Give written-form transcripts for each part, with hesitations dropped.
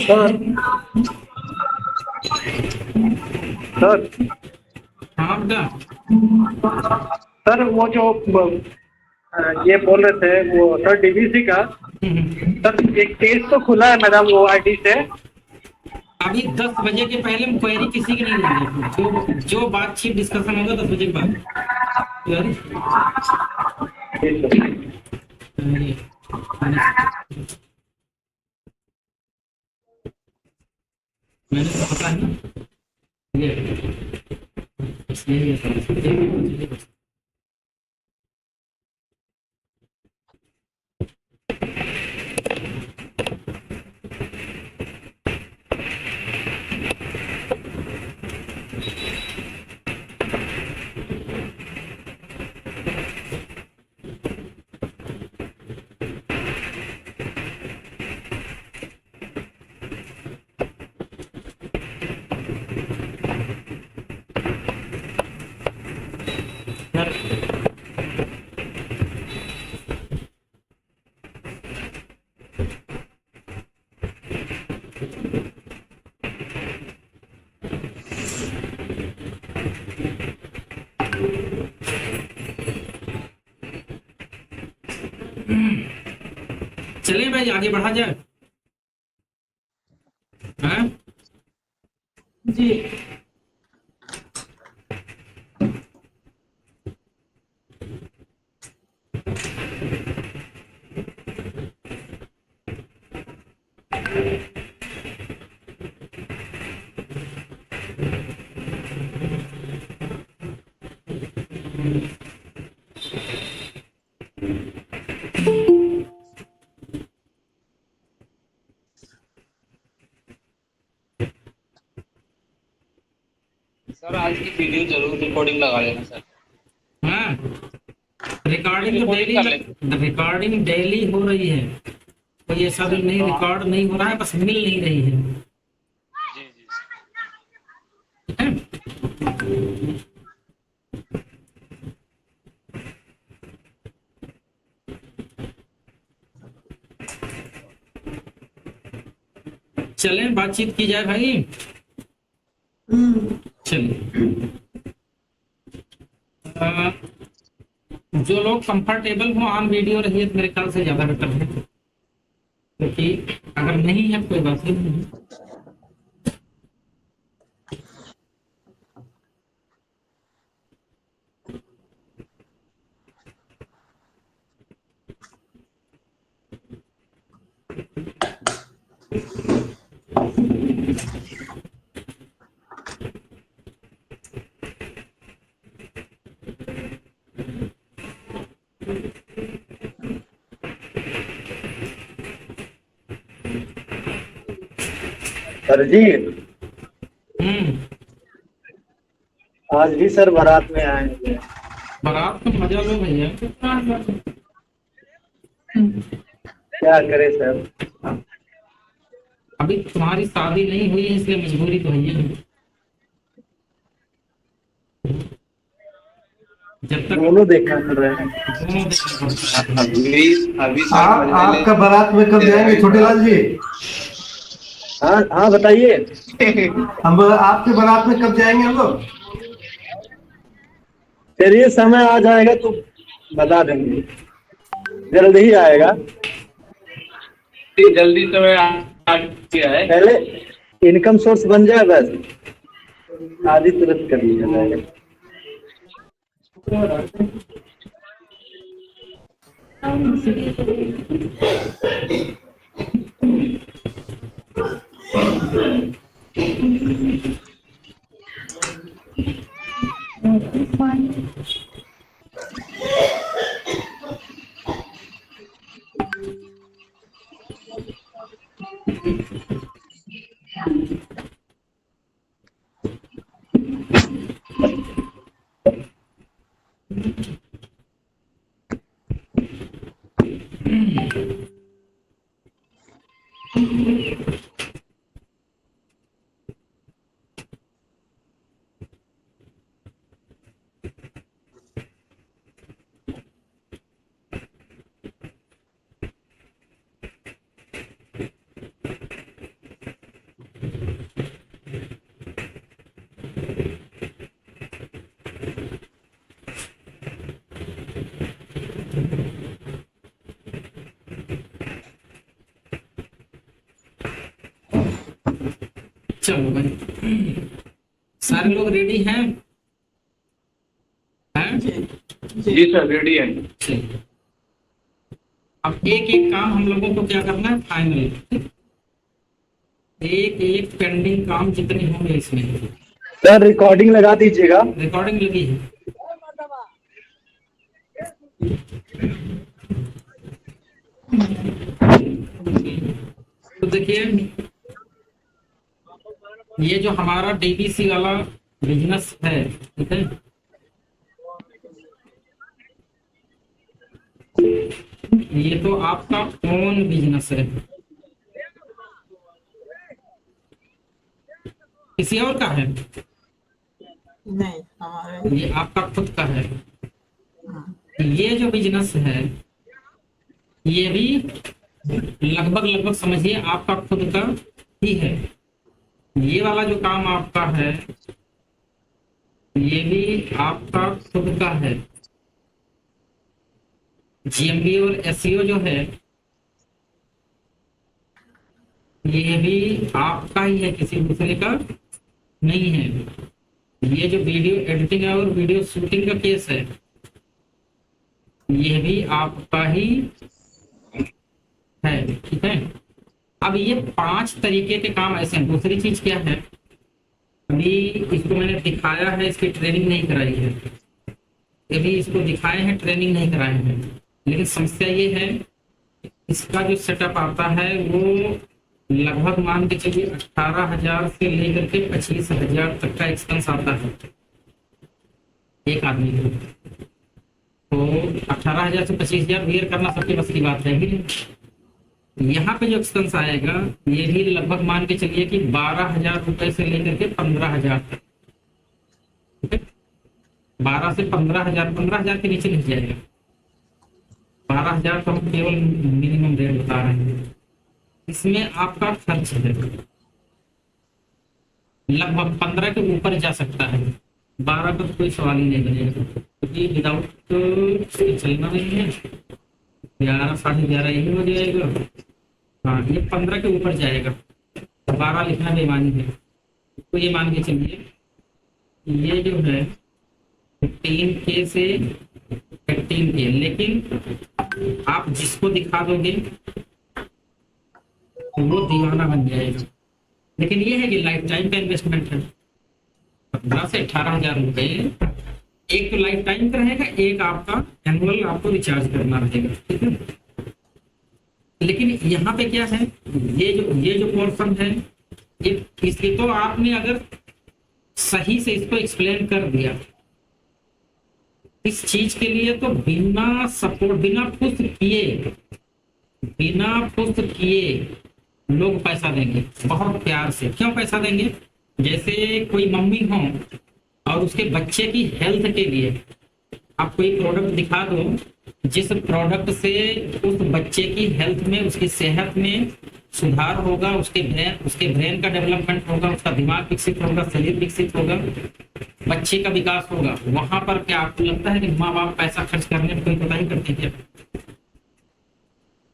Sir sir हाँ बेटा। Sir वो जो ये बोल रहे थे वो सर डीवीसी का सर एक पेज तो खुला है मैडम वो आईडी से। अभी 10 बजे के पहले क्वेरी किसी की नहीं होगी। जो बातचीत डिस्कशन होगा 10 बजे के बाद। मैंने तो पता है ना ये चलिए भाई आगे बढ़ा जाए। हाँ जी। सर आज की वीडियो जरूर रिकॉर्डिंग लगा लेना सर। हाँ रिकॉर्डिंग तो रिकॉर्डिंग कर डेली, रिकॉर्डिंग डेली हो रही है। तो ये सब नहीं तो रिकॉर्ड नहीं हो रहा है, बस मिल नहीं रही है। जी जी ठीक है। चलें बातचीत की जाए भाई। चलिए जो लोग कंफर्टेबल हो ऑन वीडियो रहिए तो मेरे ख्याल से ज्यादा बेटर है, क्योंकि अगर नहीं है कोई बात नहीं है। सर जी हम्म। आज भी सर बारात में आएंगे। बारात का मजा लो भैया। क्या करे सर। अभी तुम्हारी शादी नहीं हुई है इसलिए मजबूरी तो है ही। जब तक दोनों देखना पड़ रहा है। दोनों देखना पड़ता है। अभी आप आपका बारात में कब जाएंगे छोटे लाल जी? हाँ हाँ बताइए। हम आपके बारात में कब जाएंगे हम लोग? चलिए समय आ जाएगा तो बता देंगे, जल्द ही आएगा। जल्दी समय आ गया है। पहले इनकम सोर्स बन जाए बस, आदि तुरंत कर लिया जाएगा। चलो भाई, सारे लोग रेडी हैं? हैं? जी सर रेडी है। चलिए, अब एक एक काम हम लोगों को क्या करना है, फाइनल। एक एक पेंडिंग काम जितने होंगे इसमें। सर रिकॉर्डिंग लगा दीजिएगा। रिकॉर्डिंग लगी है। तो देखिए, ये जो हमारा डीबीसी वाला बिजनेस है, ठीक है, ये तो आपका ओन बिजनेस है, किसी और का है? नहीं, हमारे ये आपका खुद का है। ये जो बिजनेस है ये भी लगभग लगभग समझिए आपका खुद का ही है। ये वाला जो काम आपका है ये भी आपका खुद का है। जीएमबी और एसईओ जो है ये भी आपका ही है, किसी दूसरे का नहीं है। ये जो वीडियो एडिटिंग और वीडियो शूटिंग का केस है ये भी आपका ही है, ठीक है। अब ये 5 तरीके के काम ऐसे हैं। दूसरी चीज क्या है, अभी इसको मैंने दिखाया है, इसकी ट्रेनिंग नहीं कराई है। अभी इसको दिखाए हैं, ट्रेनिंग नहीं कराए हैं, लेकिन समस्या ये है इसका जो सेटअप आता है वो लगभग मान के चलिए 18,000 से लेकर के 25,000 तक का एक्सपेंस आता है एक आदमी को। तो 18,000 से 25,000 वेयर करना सबके बस की बात है ही। यहाँ पे जो एक्सपेंस आएगा ये भी लगभग मान के चलिए कि 12,000 रुपए से लेकर के 15,000 तक, ठीक है। 12 से 15,000, 15,000 के नीचे नहीं जाएगा। 12,000 तो हम केवल मिनिमम रेट बता रहे हैं। इसमें आपका खर्च है लगभग 15 के ऊपर जा सकता है। 12 का तो कोई सवाल ही नहीं बनेगा, क्योंकि विदाउट चलना नहीं है। 11, 11:30 यही हो जाएगा। हाँ, ये 15 के ऊपर जाएगा, 12 लिखना बेईमानी है। तो ये मान के चलिए ये जो है 15K से 18K, लेकिन आप जिसको दिखा दोगे वो दीवाना बन जाएगा। लेकिन ये है कि लाइफ टाइम का इन्वेस्टमेंट है। 15 से 18,000 रुपए एक तो लाइफ टाइम का रहेगा, एक आपका एनुअल आपको रिचार्ज करना रहेगा, ठीक है। लेकिन यहाँ पे क्या है, ये जो पोर्शन है ये इसकी तो आपने अगर सही से इसको एक्सप्लेन कर दिया इस चीज के लिए, तो बिना सपोर्ट, बिना पुष्ट किए लोग पैसा देंगे बहुत प्यार से। क्यों पैसा देंगे? जैसे कोई मम्मी हो और उसके बच्चे की हेल्थ के लिए आप कोई प्रोडक्ट दिखा दो जिस प्रोडक्ट से उस बच्चे की हेल्थ में, उसकी सेहत में सुधार होगा, उसके ब्रेन का डेवलपमेंट होगा, उसका दिमाग विकसित होगा, शरीर विकसित होगा, बच्चे का विकास होगा। वहां पर क्या आपको लगता है कि माँ बाप पैसा खर्च करने में कोई कोताही करते क्या?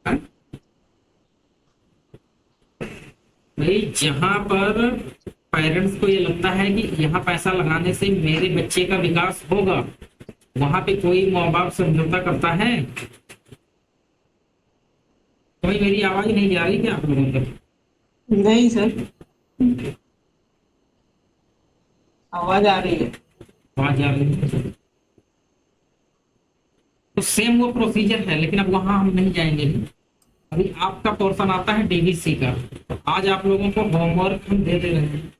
हाँ? भाई जहां पर पेरेंट्स को ये लगता है कि यहाँ पैसा लगाने से मेरे बच्चे का विकास होगा, वहां पे कोई माँ बाप समझौता करता है? कोई मेरी आवाज नहीं जा रही क्या आप लोगों तक? नहीं सर, आवाज आ रही है। आवाज जा रही है। तो सेम वो प्रोसीजर है, लेकिन अब वहां हम नहीं जाएंगे। अभी आपका पोर्शन आता है डीवीसी का। तो आज आप लोगों को होमवर्क हम दे रहे हैं।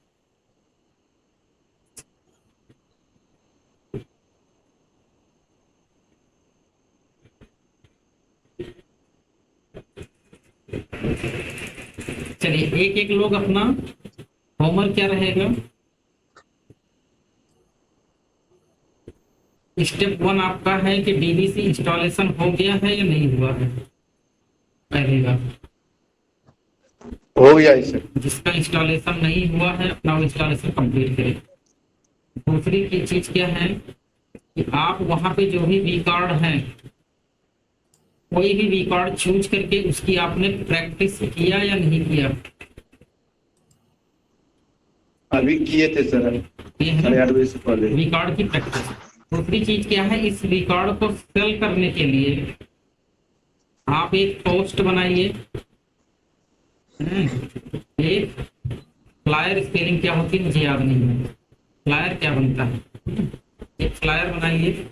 चलिए एक एक लोग अपना होमवर्क क्या रहेगा। स्टेप 1 आपका है कि डीवीसी इंस्टॉलेशन हो गया है या नहीं हुआ है। पहली बात, हो गया है सर। जिसका इंस्टॉलेशन नहीं हुआ है अपना वो इंस्टॉलेशन कंप्लीट करें। दूसरी की चीज क्या है कि आप वहां पे जो भी वी कार्ड है, कोई भी वी कार्ड चूज करके उसकी आपने प्रैक्टिस किया या नहीं किया? अभी किए थे सर, ये है साढ़े ना 8 बजे से पहले। वी कार्ड की प्रैक्टिस। दूसरी चीज क्या है, इस वी कार्ड को सेल करने के लिए आप एक पोस्ट बनाइए। एक फ्लायर स्पेलिंग क्या होती है मुझे याद नहीं है, फ्लायर क्या बनता है, एक फ्लायर बनाइए।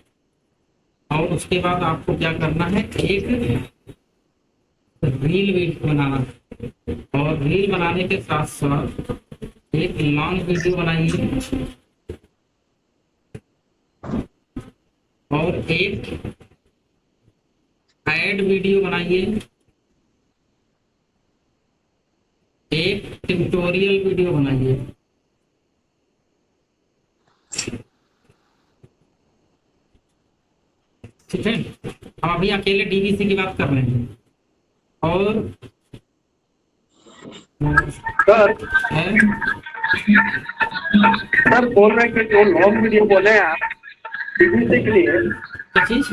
और उसके बाद आपको क्या करना है, एक रील वीडियो बनाना है। और रील बनाने के साथ साथ एक लॉन्ग वीडियो बनाइए और एक एड वीडियो बनाइए, एक ट्यूटोरियल वीडियो बनाइए। ठीक है, हम अभी अकेले डीवीसी की बात कर रहे हैं। और सर है सर बोल रहे हैं कि जो लॉन्ग वीडियो बोले हैं आप डीवीसी के लिए, क्या चीज?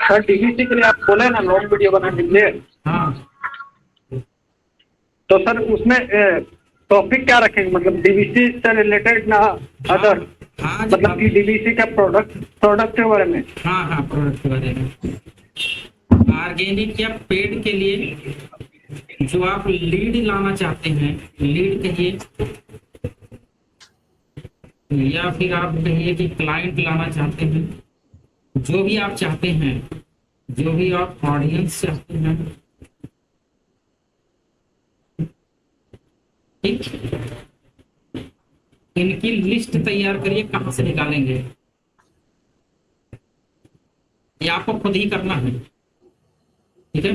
सर डीवीसी के लिए आप बोले ना लॉन्ग वीडियो बनाने के लिए, हाँ तो सर उसमें टॉपिक क्या रखेंगे, मतलब डीवीसी से रिलेटेड ना अदर, हाँ मतलब कि डीवीसी का प्रोडक्ट के बारे में। हाँ हाँ प्रोडक्ट के बारे में। ऑर्गेनिक या पेड के लिए जो आप लीड लाना चाहते हैं, लीड कहिए या फिर आप कहिए कि क्लाइंट लाना चाहते हैं, जो भी आप चाहते हैं, जो भी आप ऑडियंस चाहते हैं, ठीक, इनकी लिस्ट तैयार करिए। कहां से निकालेंगे ये आपको खुद ही करना है, ठीक है।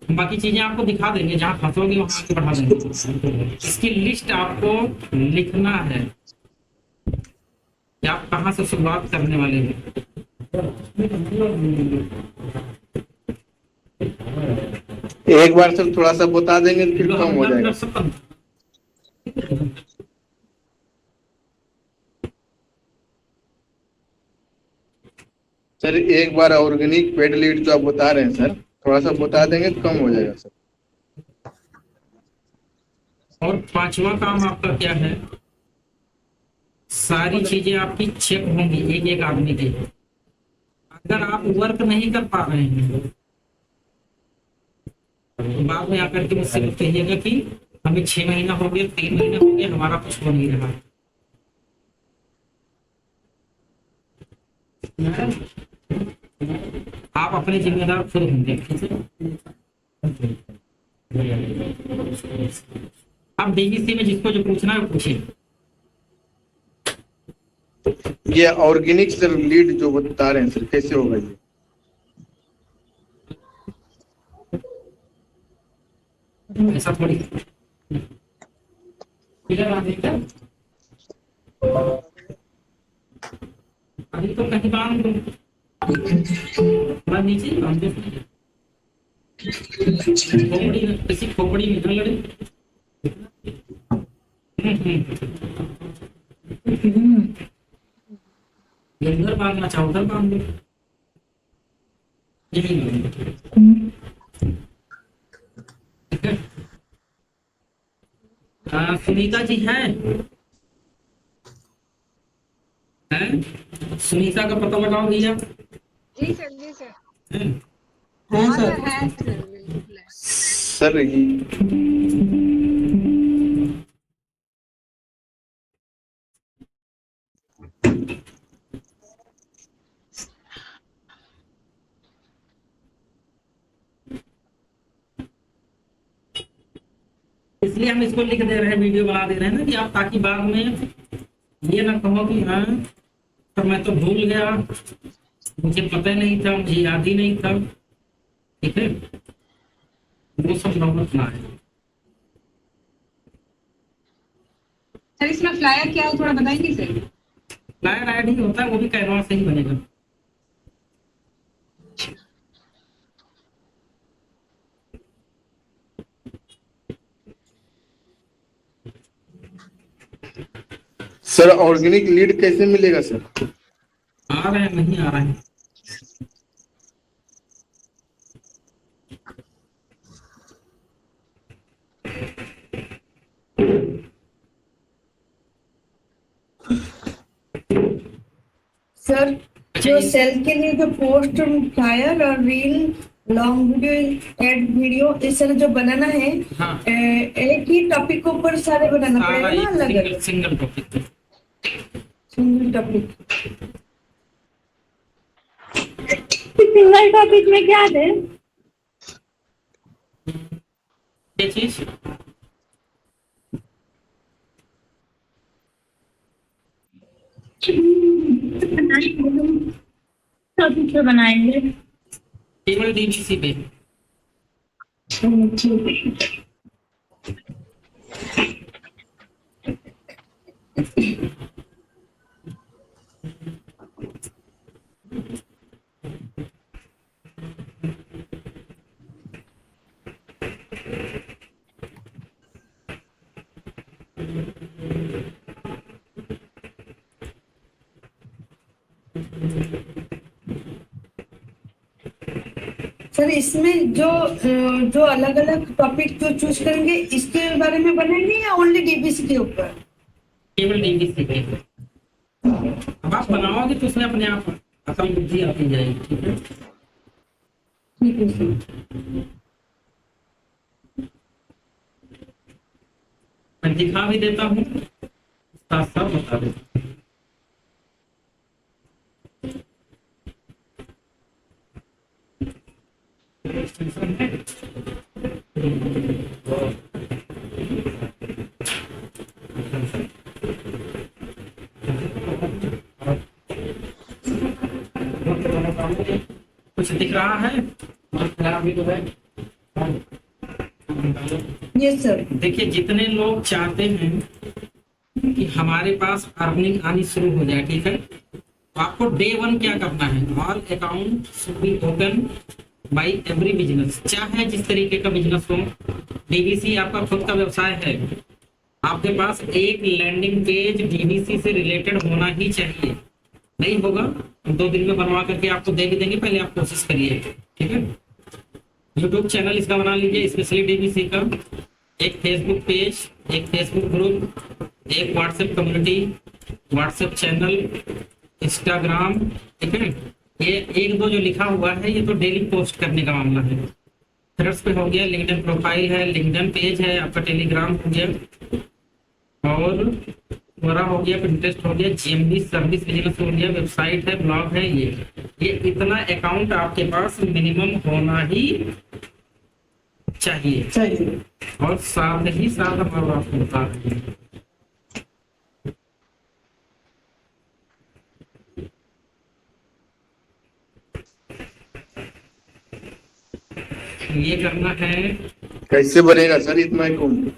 बाकी चीजें आपको दिखा देंगे, जहां फंसोगे वहां आगे बढ़ा देंगे। इसकी लिस्ट आपको लिखना है कि आप कहां से शुरुआत करने वाले हैं। एक बार सर थोड़ा सा बता देंगे तो फिर कम हो जाएगा। सर एक बार ऑर्गेनिक पेड लीड जो आप बता रहे हैं सर, थोड़ा सा बता देंगे तो कम हो जाएगा सर। और पांचवा काम आपका क्या है, सारी चीजें आपकी चेक होंगी एक एक आदमी की। अगर आप वर्क नहीं कर पा रहे हैं तो बाद में आकर के मुझसे कहिएगा कि हमें 6 महीना हो गया, 3 महीना हो गया, हमारा कुछ हो नहीं रहा। आप अपने जिम्मेदार खुद होंगे। अब डीवीसी में जिसको जो पूछना है वो पूछिए। ये ऑर्गेनिक सर लीड जो बता रहे हैं सर, कैसे होगा ये? ऐसा थोड़ी आधी तो कहीं बांध दो, थोड़ा नीचे बांध दो, खोपड़ी में, किसी खोपड़ी में न लड़े। इधर बांधना चाहो उधर बांध दो, यही बांध दो। ठीक है। सुनीता जी हैं? सुनीता का पता लगाओ भैया। जी सर, जी सर। हैं? है हाँ सर। सर, है सर, बिल्कुल है। सर इसलिए हम इसको लिख दे रहे हैं, वीडियो बना दे रहे हैं ना, कि आप ताकि बाद में ये ना कहो कि हाँ तो मैं तो भूल गया, मुझे पता ही नहीं था, मुझे याद ही नहीं था। ठीक है, वो सब नौबत ना है। सर इसमें फ्लायर क्या है, थोड़ा बताएंगे सर? फ्लायर ऐड ही होता है, वो भी कैनवा से ही बनेगा। सर ऑर्गेनिक लीड कैसे मिलेगा सर? आ रहे हैं, नहीं आ रहे हैं। सर जो सेल के लिए जो पोस्ट फ्लायर और reel long video add video इस तरह जो बनाना है, हाँ। एक ही टॉपिक के ऊपर सारे बनाना सारा पड़ेगा ना, अलग एक अलग सिंगल टॉपिक पे। Single topic. सिंगल टॉपिक में क्या है? ये चीज टॉपिक पे बनाएंगे। केवल डीबीसी पे। सर इसमें जो जो अलग अलग टॉपिक जो चूज करेंगे इसके बारे में बनेंगे या ओनली डीबीसी के ऊपर? केवल डीबीसी पे। अब आप बनाओगे तो उसमें अपने आप अकल बुद्धि आती जाएगी। ठीक है, ठीक है सर। मैं दिखा भी देता हूँ, साथ साथ बता देता हूँ। कुछ दिख रहा है? भी तो है। Yes sir. देखिए, जितने लोग चाहते हैं कि हमारे पास अर्निंग आनी शुरू हो जाए, ठीक है, तो आपको डे 1 क्या करना है? All account should be open by every business, चाहे जिस तरीके का बिजनेस हो। डीबीसी आपका खुद का व्यवसाय है, आपके पास एक लैंडिंग पेज डीबीसी से रिलेटेड होना ही चाहिए। नहीं होगा तो 2 दिन में बनवा करके आपको दे भी देंगे, पहले आप कोशिश करिए। ठीक है, यूट्यूब चैनल इसका बना लीजिए, स्पेशली डीबीसी का। एक फेसबुक पेज, एक फेसबुक ग्रुप, एक WhatsApp community, WhatsApp channel, Instagram. ठीक है, ये 1-2 जो लिखा हुआ है ये तो डेली पोस्ट करने का मामला है। थ्रेड्स पे हो गया, लिंक्डइन प्रोफाइल है, लिंक्डइन पेज है, आपका टेलीग्राम हो गया, और मेरा हो गया, पिंटरेस्ट हो गया, जीएमबी सर्विस बिजनेस हो गया, वेबसाइट है, ब्लॉग है। ये इतना अकाउंट आपके पास मिनिमम होना ही चाहिए। और साथ ही साथ हमारा आपको बता रहे हैं, ये करना है। कैसे बनेगा सर इतना अकाउंट?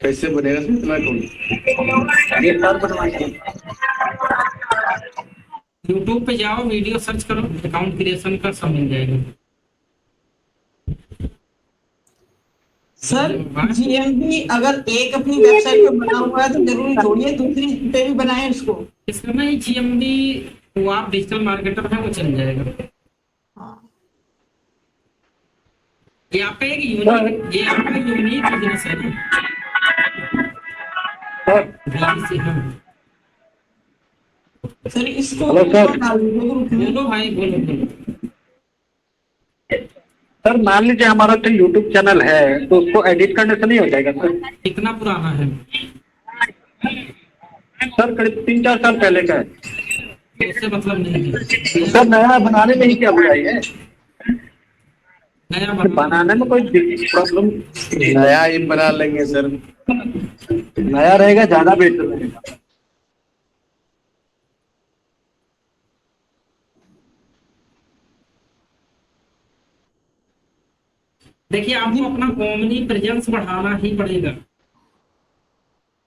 कैसे बनेगा सर इतना अकाउंट? ये सर बनवाएंगे। यूट्यूब पे जाओ, वीडियो सर्च करो, अकाउंट क्रिएशन का सब मिल जाएगा। सर जीएमबी अगर एक अपनी वेबसाइट पे बना हुआ है तो जरूरी थोड़ी है दूसरी पे भी बनाए उसको। इसका नहीं जीएमडी, वो आप डिजिटल मार्केटर है वो चल जाएगा। हाँ ये आपका एक यूनिक, ये आपका यूनिक बिजनेस है ना। सर बीसी हाँ। सर इसको हेलो सर। ऊपर डाल दीजिए ग्रुप में। बोलो भाई, बोलो बोलो। सर मान लीजिए हमारा तो यूट्यूब चैनल है तो उसको एडिट करने से नहीं हो जाएगा सर? कितना पुराना है? सर करीब 3-4 साल पहले का है। तो उससे मतलब नहीं है। सर नया बनाने में ही क्या बुराई है? नया बनाने में कोई प्रॉब्लम नया ही बना लेंगे सर। नया रहेगा ज्यादा बेहतर रहेगा। देखिए, आपको अपना ओमनी प्रेजेंस बढ़ाना ही पड़ेगा,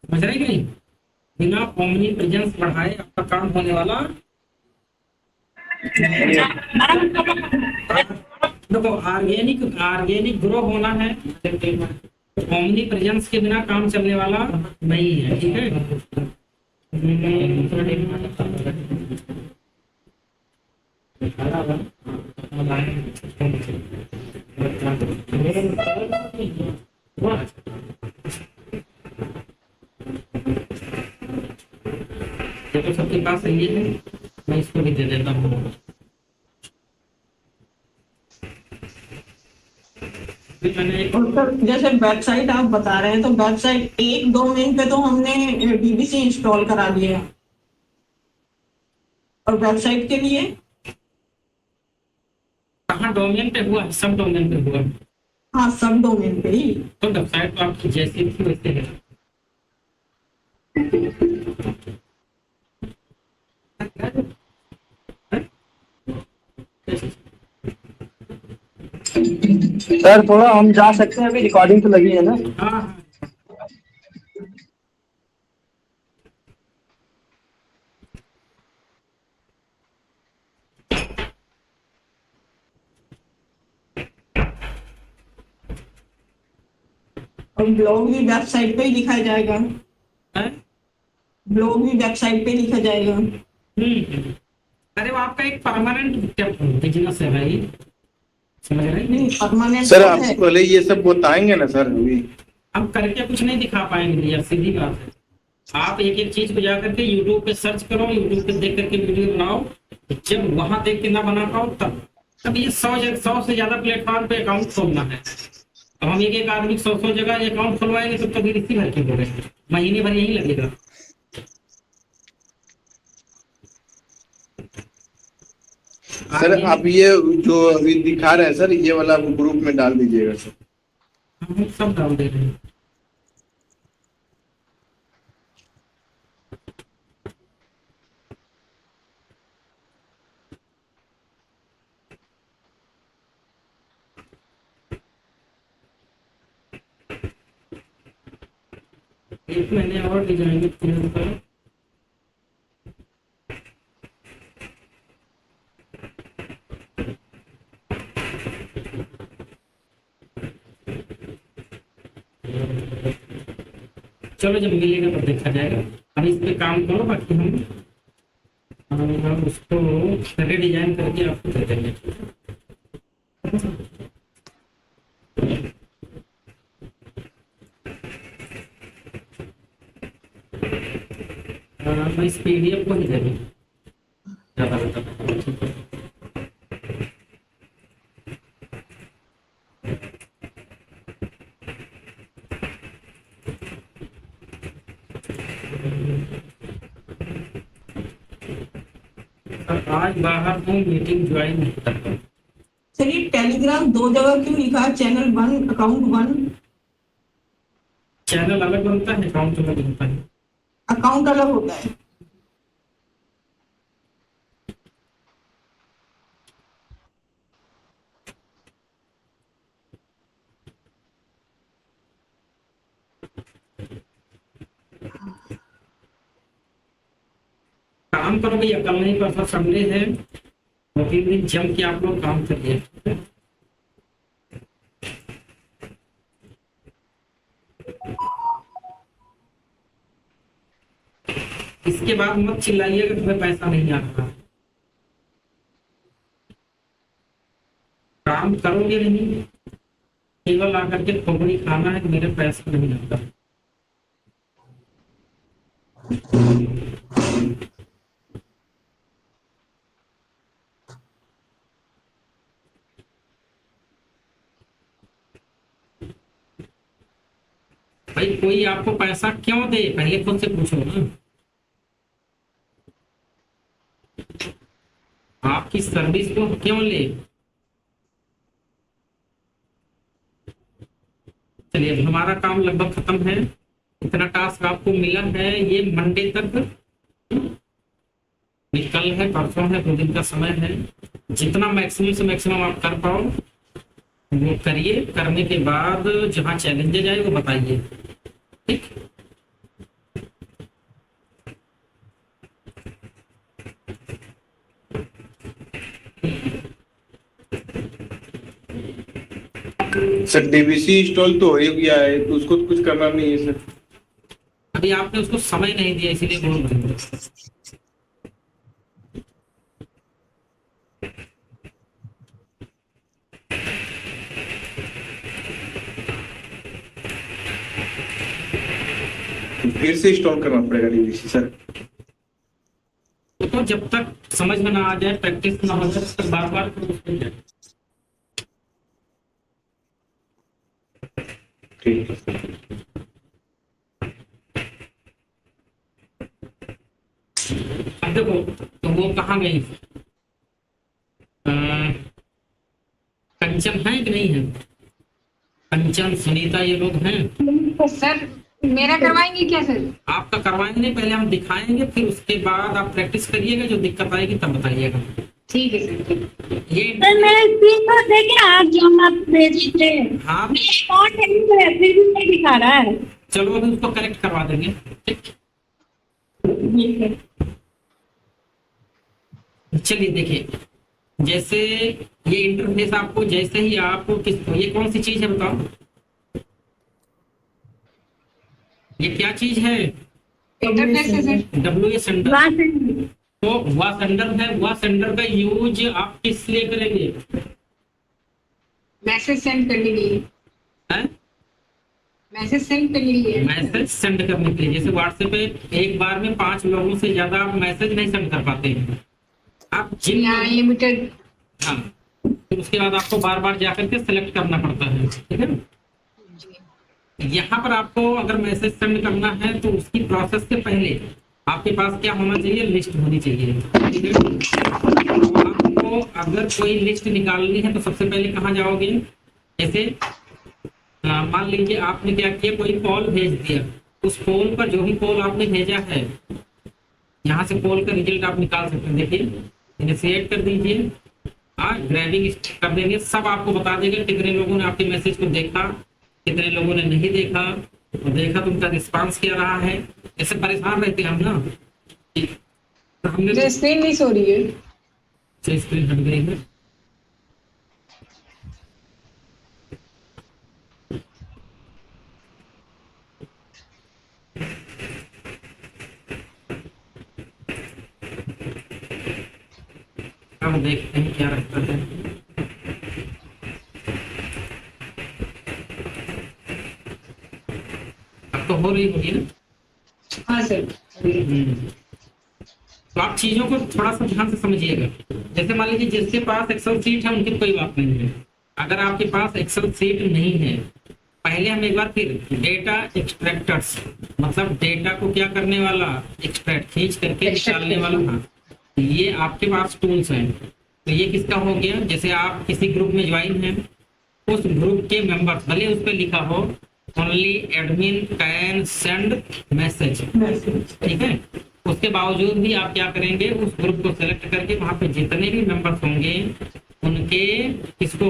समझ रहे कि नहीं? बिना ओमनी प्रेजेंस बढ़ाए आपका काम होने वाला। देखो, ऑर्गेनिक ऑर्गेनिक ग्रो होना है, ओमनी प्रेजेंस के बिना काम चलने वाला नहीं है, ठीक है? देखो सबके पास ये है, मैं इसको भी दे देता हूँ। मैंने एक और सर जैसे वेबसाइट आप बता रहे हैं तो वेबसाइट एक डोमेन पे तो हमने डीबीसी इंस्टॉल करा लिया और वेबसाइट के लिए कहाँ डोमेन पे हुआ, सब डोमेन पे हुआ। हाँ सब डोमेन पे ही। तो वेबसाइट तो आपकी जैसी थी वैसे है। सर थोड़ा हम जा सकते हैं, अभी रिकॉर्डिंग तो लगी है ना? हाँ हाँ। और ब्लॉग भी वेबसाइट पे ही लिखा जाएगा। हैं? ब्लॉग भी वेबसाइट पे लिखा जाएगा। अरे वो आपका एक परमानेंट बिजनेस है भाई, समझ रहे हैं? नहीं परमानेंट सर तो आप है। पहले ये सब बताएंगे ना सर अभी? हम करके कुछ नहीं दिखा पाएंगे भैया, सीधी बात है। आप एक एक चीज को जा करके यूट्यूब पे सर्च करो, यूट्यूब पे देख करके वीडियो बनाओ। जब वहां देख के ना बना पाओ तब ये 100 से ज्यादा प्लेटफॉर्म पे अकाउंट खोलना है। अब हम एक एक आदमी 100 जगह अकाउंट खुलवाएंगे तो कभी इसी भर के हो रहे हैं, महीने भर यही लगेगा। सर आप ये जो अभी दिखा रहे हैं सर ये वाला ग्रुप में डाल दीजिएगा सर। हम सब डाल दे रहे हैं। एक मैंने और डिजाइन किया था। चलो जब मिलेगा तो देखा जाएगा। अभी इस पे काम करो, बाकी हम उसको पहले डिजाइन करके आपको दे देंगे। मैं इस पीडीएफ को ही दे दूँ ज़्यादा बेहतर। आज बाहर हूँ, मीटिंग ज्वाइन नहीं कर पाऊँ। सर ये टेलीग्राम दो जगह क्यों लिखा है, चैनल 1 अकाउंट 1? चैनल अलग बनता है, अकाउंट अलग बनता है। अकाउंट अलग होता है। काम करो भैया, कल नहीं परसों संडे है, 2-3 दिन जम के आप लोग काम करिए। इसके बाद मत चिल्लाइएगा तुम्हें पैसा नहीं आ रहा। काम करोगे नहीं, केवल आकर के खोपड़ी खाना है कि मेरे पैसा नहीं आता। भाई कोई आपको पैसा क्यों दे, पहले खुद से पूछो ना। आपकी सर्विस को क्यों ले। चलिए अब हमारा काम लगभग खत्म है। इतना टास्क आपको मिला है, ये मंडे तक, कल है परसों है, 2 दिन का समय है। जितना मैक्सिमम से मैक्सिमम आप कर पाओ वो करिए। करने के बाद जहाँ चैलेंजेज आए वो बताइए, ठीक। सर डीबीसी इंस्टॉल तो हो ही गया है, तो उसको तो कुछ करना नहीं है सर। अभी आपने उसको समय नहीं दिया इसीलिए बोल रहे हैं। फिर से इंस्टॉल करना पड़ेगा डीबीसी सर। तो जब तक समझ में ना आ जाए, प्रैक्टिस ना हो जाए, तब तक बार बार ठीक है। अब देखो, तो वो कहाँ गई, कंचन है कि नहीं है? कंचन, सुनीता, ये लोग हैं? सर मेरा करवाएंगे क्या सर? आपका करवाएंगे नहीं, पहले हम दिखाएंगे, फिर उसके बाद आप प्रैक्टिस करिएगा। जो दिक्कत आएगी तब बताइएगा। ठीक है सर। ये सर मेरे स्क्रीन देखे आप जो आप भेजे थे, हाँ, फिर भी नहीं दिखा रहा है। चलो अभी उसको करेक्ट करवा देंगे, ठीक। चलिए देखिए, जैसे ये इंटरफेस आपको, जैसे ही आप ये कौन सी चीज है बताओ, ये क्या चीज है? इंटरफेस है सर। WA centre. तो हुआ सेंडर है, हुआ सेंडर का यूज आप किस लिए करेंगे? मैसेज सेंड करने के लिए। हैं? मैसेज सेंड करने के लिए। मैसेज सेंड करने के लिए। जैसे व्हाट्सएप पे एक बार में 5 लोगों से ज्यादा आप मैसेज नहीं सेंड कर पाते हैं। आप जिन, यहाँ अनलिमिटेड। हाँ, फिर उसके बाद आपको बार बार जाकर के सिलेक्ट करना पड़ता है, ठीक है। यहाँ पर आपको अगर मैसेज सेंड करना है तो उसकी प्रोसेस से पहले आपके पास क्या होना चाहिए? लिस्ट होनी चाहिए, ठीक है। आपको अगर कोई लिस्ट निकालनी है तो सबसे पहले कहाँ जाओगे? जैसे मान लीजिए आपने क्या किया, कोई कॉल भेज दिया, उस कॉल पर जो भी कॉल आपने भेजा है, यहाँ से कॉल का रिजल्ट आप निकाल सकते हैं। देखिए, इनिशिएट कर दीजिए, ग्रैबिंग कर देंगे, सब आपको बता देगा कितने लोगों ने आपके मैसेज को देखा, कितने लोगों ने नहीं देखा, और देखा तो उनका रिस्पांस क्या रहा है। ऐसे परेशान रहते हैं हम ना। तो हमने जो स्क्रीन नहीं सो रही है। स्क्रीन हट गई है। अब देखते हैं क्या रहता है। अब तो हो रही होगी ना? हाँ सर। तो आप चीजों को थोड़ा सा ध्यान से समझिएगा। जैसे मान लीजिए जिसके पास एक्सेल सीट है उनकी कोई बात नहीं है। अगर आपके पास एक्सेल सीट नहीं है, पहले हम एक बार फिर डेटा एक्सट्रैक्टर्स, मतलब डेटा को क्या करने वाला, एक्सट्रैक्ट, खींच करके निकालने वाला। हाँ, ये आपके पास टूल्स हैं। तो ये किसका हो गया? जैसे आप किसी ग्रुप में ज्वाइन हैं, उस ग्रुप के मेंबर्स, भले उस पर लिखा हो only admin can send message, ठीक है, उसके बावजूद भी आप क्या करेंगे, उस ग्रुप को सेलेक्ट करके वहां पे जितने भी मेंबर्स होंगे उनके किसको,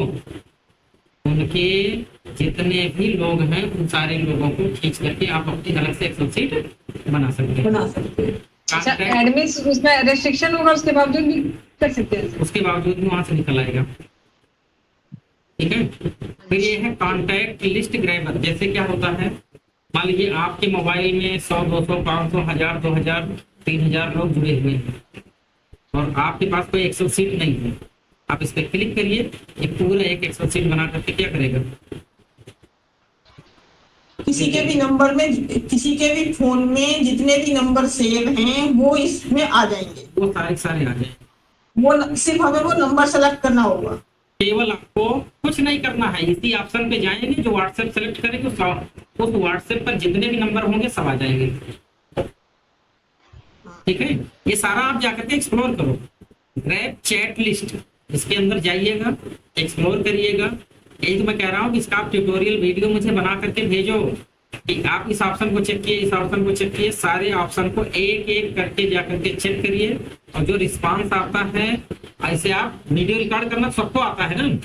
उनके जितने भी लोग हैं उन सारे लोगों को खींच करके आप अपनी अलग से एक्सेल शीट बना सकते हैं। बना सकते हैं। अच्छा, Contact- एडमिन उसमें रेस्ट्रिक्शन होगा, उसके बावजूद भी कर सकते हैं। उसके बावजूद भी वहां से निकल आएगा। ठीक है, फिर ये है कॉन्टैक्ट लिस्ट ग्रैबर। जैसे क्या होता है, मान लीजिए आपके मोबाइल में 100, 200, 500, 1000, 2000, 3000 लोग जुड़े हुए हैं और आपके पास कोई एक्सेल शीट नहीं है। आप इस पर क्लिक करिए, ये पूरा एक एक्सेल शीट बना करके क्या करेगा, किसी के भी नंबर में, किसी के भी फोन में जितने भी नंबर सेव हैं वो इसमें आ जाएंगे। वो सारे सारे आ जाए। वो सिर्फ हमें वो नंबर सेलेक्ट करना होगा। केवल आपको कुछ नहीं करना है, इसी ऑप्शन पे जाएंगे, जो व्हाट्सएप सेलेक्ट करेंगे उस व्हाट्सएप पर जितने भी नंबर होंगे सब आ जाएंगे। ठीक है, ये सारा आप जाकर के एक्सप्लोर करो। ग्रैब चैट लिस्ट, इसके अंदर जाइएगा, एक्सप्लोर करिएगा। यही तो मैं कह रहा हूँ कि इसका आप ट्यूटोरियल वीडियो मुझे बना करके भेजो कि आप इस ऑप्शन को चेक किए, इस ऑप्शन को चेक किए, सारे ऑप्शन को एक एक करके जा करके चेक करिए और जो रिस्पांस आता है, ऐसे आप वीडियो रिकॉर्ड करना सबको आता है ना।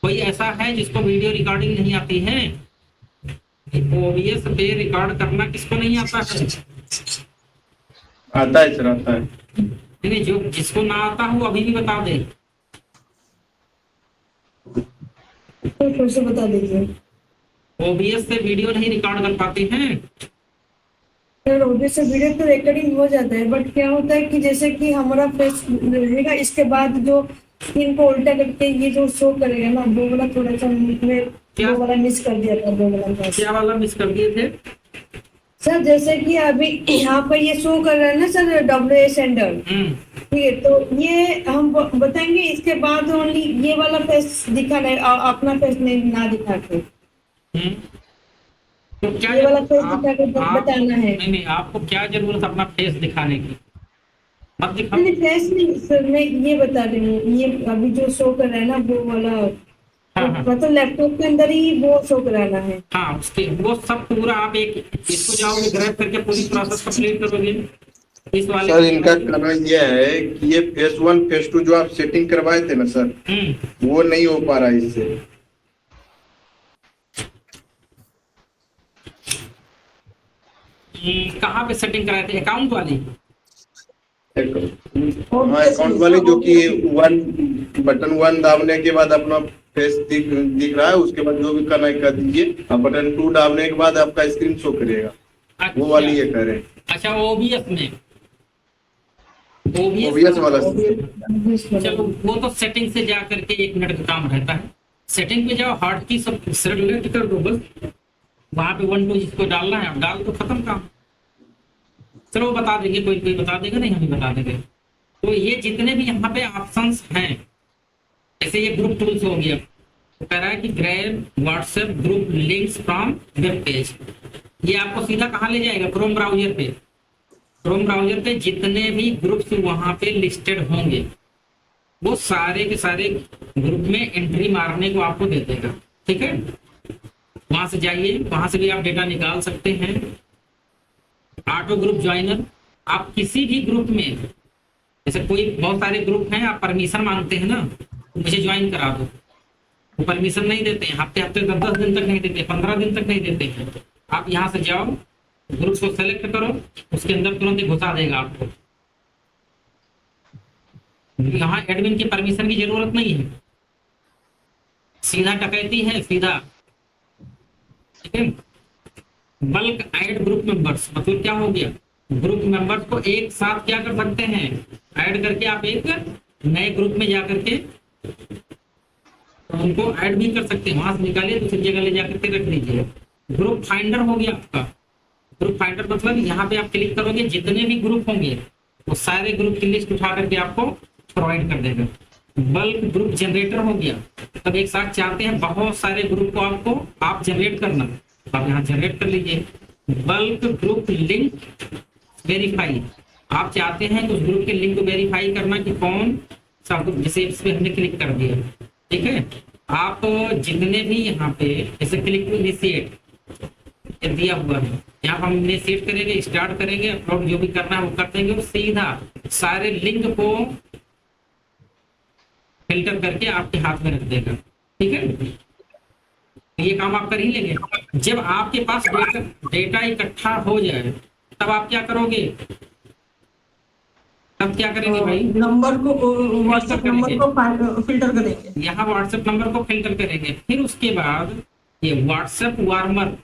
कोई ऐसा है जिसको वीडियो रिकॉर्डिंग नहीं आती है? OBS पे रिकॉर्ड करना किसको नहीं आता है? आता है सर, आता है। नहीं, जो जिसको ना आता हो अभी भी बता दे। तो फिर से बता दीजिए OBS से वीडियो नहीं रिकॉर्ड कर पाते हैं। सर। OBS से वीडियो तो रिकॉर्डिंग हो जाता है, बट क्या होता है कि जैसे कि हमारा फेस रहेगा, इसके बाद जो स्क्रीन को उल्टा करके ये जो शो करेगा ना, वो वाला थोड़ा सा वो वाला मिस कर दिया था। वो वाला क्या वाला मिस कर दिए थे सर, जैसे कि अभी यहाँ पर ये शो कर रहा है ना सर, WA सेंडर। ठीक है, तो ये हम बताएंगे, इसके बाद ओनली ये वाला फेस दिखाना है, अपना फेस नहीं ना दिखा के तो क्या ये वाला फेस आप- दिखा के आप- बताना है। नहीं, आपको क्या जरूरत अपना फेस दिखाने की? मत दिखा। नहीं, फेस नहीं सर, मैं ये बता रही हूँ, ये अभी जो शो कर रहा है ना वो वाला, हाँ, हाँ। मतलब लैपटॉप के अंदर ही वो शो कराना है। हाँ, उसके वो सब पूरा आप एक इसको जाओगे ग्रैब करके पूरी प्रोसेस कंप्लीट करोगे। इस वाले सर इनका कारण यह है कि ये फेस 1 फेस 2 जो आप सेटिंग करवाए थे ना सर, वो नहीं हो पा रहा है इससे। कहाँ पे सेटिंग कराए थे? अकाउंट वाली? हाँ, अकाउंट वाले, जो कि बटन 1 दाबने के बाद अपना फेस दिख रहा है, उसके बाद जो भी करना है कर दीजिए। और बटन 2 दाबने के बाद आपका स्क्रीन शो करेगा। वो वाली ये करें। अच्छा, OBS में OBS वाला चलो, वो तो सेटिंग से जा करके 1 मिनट का काम रहता है। सेटिंग पे जाओ, हार्ड की सब सेलेक्ट कर दो, बस वहां पे 1 2 जिसको डालना है आप डाल दो, खत्म काम। चलो वो बता देंगे, कोई बता देगा, नहीं हम ही बता देंगे। तो ये जितने भी यहाँ पे ऑप्शंस हैं, जैसे ये ग्रुप टूल्स हो गया, तो कह रहा है कि grab WhatsApp group links from web page. ये आपको सीधा कहाँ ले जाएगा? क्रोम ब्राउजर पे। क्रोम ब्राउजर पे जितने भी ग्रुप्स वहां पे लिस्टेड होंगे वो सारे के सारे ग्रुप में एंट्री मारने को आपको दे देगा। ठीक है, वहां से जाइए, वहां से भी आप डेटा निकाल सकते हैं। ऑटो ग्रुप ज्वाइनर, आप किसी भी ग्रुप में, जैसे कोई बहुत सारे ग्रुप हैं, आप परमिशन मांगते हैं ना, तो मुझे ज्वाइन करा दो, वो परमिशन नहीं देते हैं, हफ्ते 10 दिन तक नहीं देते, 15 दिन तक नहीं देते हैं। आप यहाँ से जाओ, ग्रुप को सेलेक्ट करो, उसके अंदर तुरंत ही घुसा देगा आपको। यहाँ एडमिन की परमिशन की जरूरत नहीं है, सीधा टकैती है, सीधा। ठीक है, बल्क ऐड ग्रुप मेंबर्स, मतलब क्या हो गया? ग्रुप मेंबर्स को एक साथ क्या कर सकते हैं? ऐड करके आप एक नए ग्रुप में जा करके उनको ऐड भी कर सकते हैं। वहां से निकालिए, दूसरी जगह ले जाकर के रख दीजिए। ग्रुप फाइंडर हो गया आपका। ग्रुप फाइंडर मतलब यहाँ पे आप क्लिक करोगे, जितने भी ग्रुप होंगे वो सारे ग्रुप की लिस्ट उठा करके आपको प्रोवाइड कर देगा। बल्क ग्रुप जनरेटर हो गया, तब एक साथ चाहते हैं बहुत सारे ग्रुप को आपको आप जनरेट करना, आप यहाँ जनरेट कर लीजिए। बल्क ग्रुप लिंक वेरीफाई, आप चाहते हैं कि उस ग्रुप के लिंक को वेरीफाई करना कि कौन सा ग्रुप, जैसे इस पे हमने क्लिक कर दिया। ठीक है, आप जितने भी यहाँ पे जैसे क्लिक टू इनिशिएट दिया हुआ है, यहाँ पर हम इनिशिएट करेंगे, स्टार्ट करेंगे, अपलोड जो भी करना है वो कर देंगे, वो सीधा सारे लिंक को फिल्टर करके आपके हाथ में रख देगा। ठीक है, तो ये काम आप कर ही लेंगे। जब आपके पास डेटा इकट्ठा हो जाए तब आप क्या करोगे, तब क्या करेंगे भाई, नंबर को व्हाट्सएप नंबर को फिल्टर करेंगे। यहाँ व्हाट्सएप नंबर को फिल्टर करेंगे। फिर उसके बाद ये व्हाट्सएप वार्मर,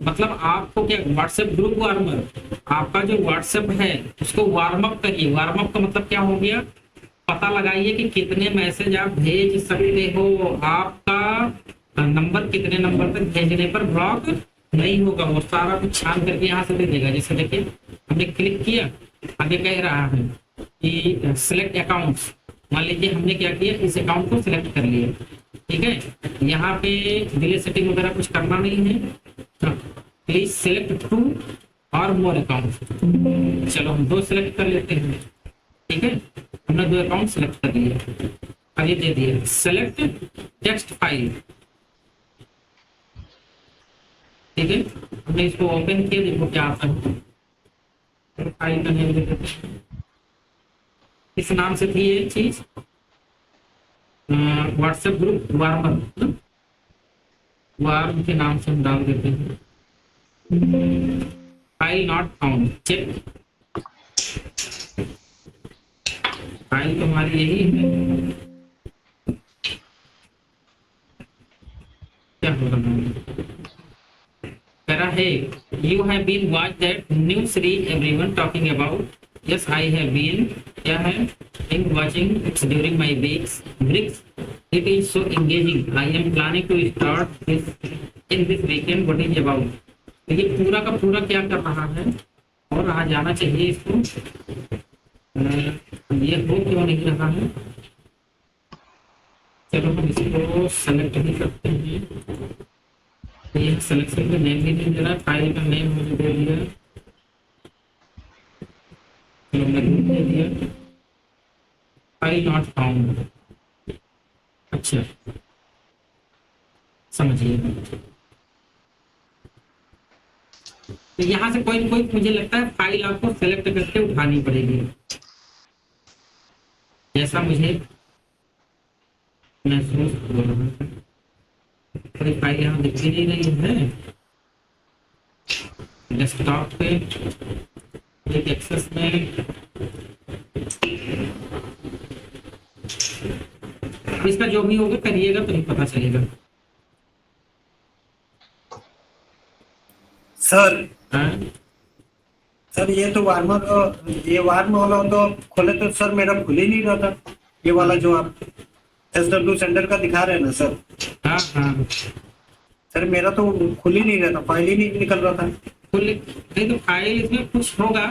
मतलब आपको क्या, व्हाट्सएप ग्रुप वार्मर, आपका जो व्हाट्सएप है उसको वार्म अप करिए। वार्म अप का मतलब क्या हो गया, पता लगाइए कि कितने मैसेज आप भेज सकते हो, आपका नंबर कितने नंबर तक भेजने पर ब्लॉक नहीं होगा, वो सारा कुछ छान करके यहाँ से दे देगा। जैसे देखिए हमने क्लिक किया, आगे कह रहा है कि सिलेक्ट अकाउंट्स, मान लीजिए हमने क्या किया, इस अकाउंट को सिलेक्ट कर लिया, ठीक है। यहाँ पे डिले सेटिंग वगैरह कुछ करना नहीं है, प्लीज सिलेक्ट 2 और मोर अकाउंट। चलो हम 2 सिलेक्ट कर लेते हैं, ठीक है, हमने 2 अकाउंट सिलेक्ट कर लिए। अब ये दे दिया सेलेक्ट टेक्स्ट फाइल, ठीक है, हमने इसको ओपन किया, देखो क्या आता है, फाइल का नेम दे देते हैं, इस नाम से थी ये चीज, व्हाट्सएप ग्रुप वार्मर, वार्म के नाम से हम डाल देते हैं। File not found, check, file तो हमारी यही है, क्या हो रहा है, कह रहा है you have been watch that new series everyone talking about, yes I have been, क्या है, in watching it's during my breaks, it is so engaging, I am planning to start this in this weekend, what is about. तो ये पूरा का पूरा क्या कर रहा है, और आ जाना चाहिए इसको, ये हो क्यों नहीं रहा है, चलो हम इसको सेलेक्ट भी करते हैं, ये सिलेक्शन का नेम भी नहीं दे रहा, फाइल का नेम मुझे दे दिया, चलो मैंने दे दिया फाइल नॉट फाउंड। अच्छा समझिए, तो यहाँ से कोई मुझे लगता है फाइल आपको सेलेक्ट करके उठानी पड़ेगी, जैसा मुझे महसूस हो रहा है। कोई फाइल यहाँ दिख ही नहीं रही है, डेस्कटॉप पे एक एक्सेस में, इसका जो भी होगा करिएगा तो नहीं पता चलेगा। सर हाँ? सर ये तो ये वार्म वाला तो खोले तो सर मेरा खुल ही नहीं रहा था, ये वाला जो आप SW सेंटर का दिखा रहे हैं ना सर, हाँ हाँ सर मेरा तो खुल ही नहीं रहा था, फाइल ही नहीं निकल रहा था। नहीं तो फाइल इसमें कुछ होगा,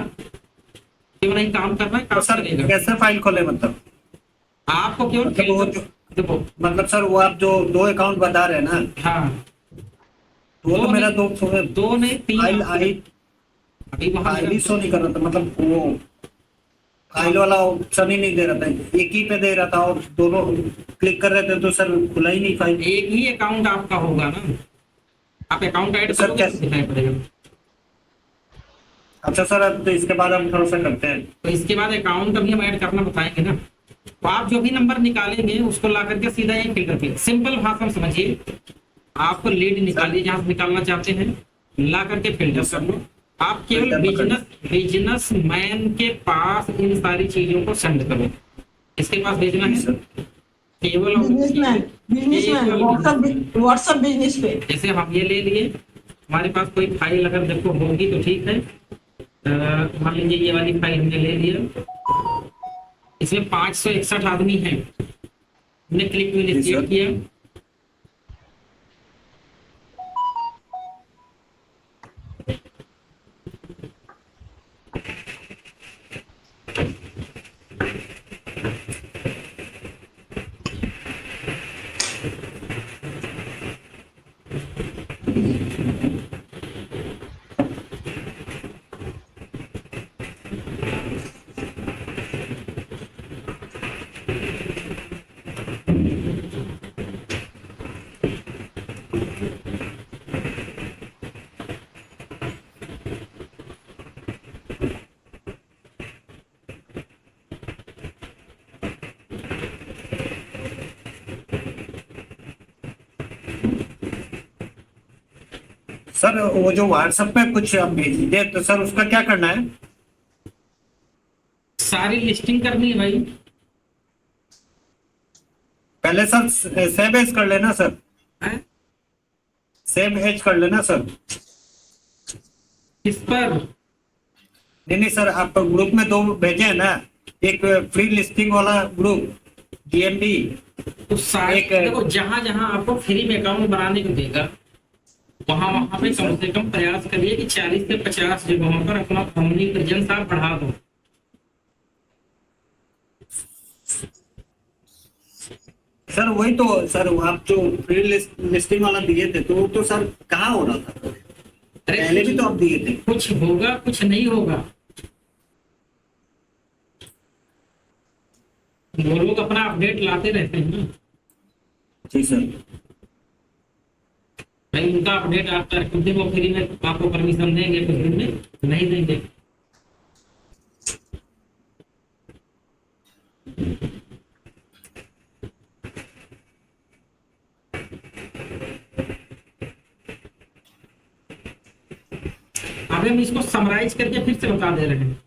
क्यों नहीं काम कर रहा है, काम तो सर करेगा। कैसे फाइल खोले, मतलब आपको केवल मतलब वो जो देखो, मतलब सर वो आप जो 2 अकाउंट बता रहे हैं ना, हाँ वो तो मेरा 2 दो नहीं 3 फाइल आई, अभी वहां फाइल ही शो नहीं कर रहा था, मतलब वो फाइल वाला ऑप्शन ही नहीं दे रहा था, एक ही पे दे रहा था और दोनों क्लिक कर रहे थे तो सर खुला ही नहीं फाइल। एक ही अकाउंट आपका होगा ना, आप अकाउंट ऐड सर करोगे तो कैसे? दिखाई पड़ेगा। अच्छा सर अब तो इसके बाद हम थोड़ा सा करते हैं, तो इसके बाद अकाउंट अभी हम ऐड करना बताएंगे ना, तो आप जो भी नंबर निकालेंगे उसको ला करके सीधा यही फिल्टर पे, सिंपल भाषा में समझिए, आपको लीड निकालिए जहां से निकालना चाहते हैं, ला करके फिल्टर कर लो। आप केवल बिजनेस मैन के पास इन सारी चीजों को सेंड करो, इसके पास भेजना है केवल बिजनेसमैन व्हाट्सएप बिजनेस पे। जैसे हम ये ले लिए, हमारे पास कोई फाइल अगर देखो होगी तो ठीक है, मान लीजिए ये वाली फाइल हमने ले लिया, इसमें 561 आदमी हैं, हमने क्लिक टू इनिशिएट किया, सर वो जो व्हाट्सएप पे कुछ आप भेज दीजिए, तो सर उसका क्या करना है? सारी लिस्टिंग करनी है भाई। पहले सर सेव एज कर लेना सर, हैं? सेव एज कर लेना सर। किस पर? नहीं नहीं सर, आप ग्रुप में 2 भेजे हैं ना, एक फ्री लिस्टिंग वाला ग्रुप DMD, तो सारे एक- देखो, जहां जहां आपको फ्री में अकाउंट बनाने को देगा वहां वहां पे कम से कम प्रयास करिए कि 40 से 50 जगहों पर अपना ओमनी प्रेजेंस आप बढ़ा दो। सर वही तो सर, आप जो फ्री लिस्टिंग वाला दिए थे तो वो तो सर कहाँ हो रहा था? अरे पहले भी तो आप दिए थे। कुछ होगा कुछ नहीं होगा, वो लोग अपना अपडेट लाते रहते हैं ना जी सर। भाई। उनका अपडेट आप कुछ दिन वो फ्री में आपको परमिशन देंगे, कुछ दिन में नहीं देंगे। अभी हम इसको समराइज करके फिर से बता दे रहे हैं।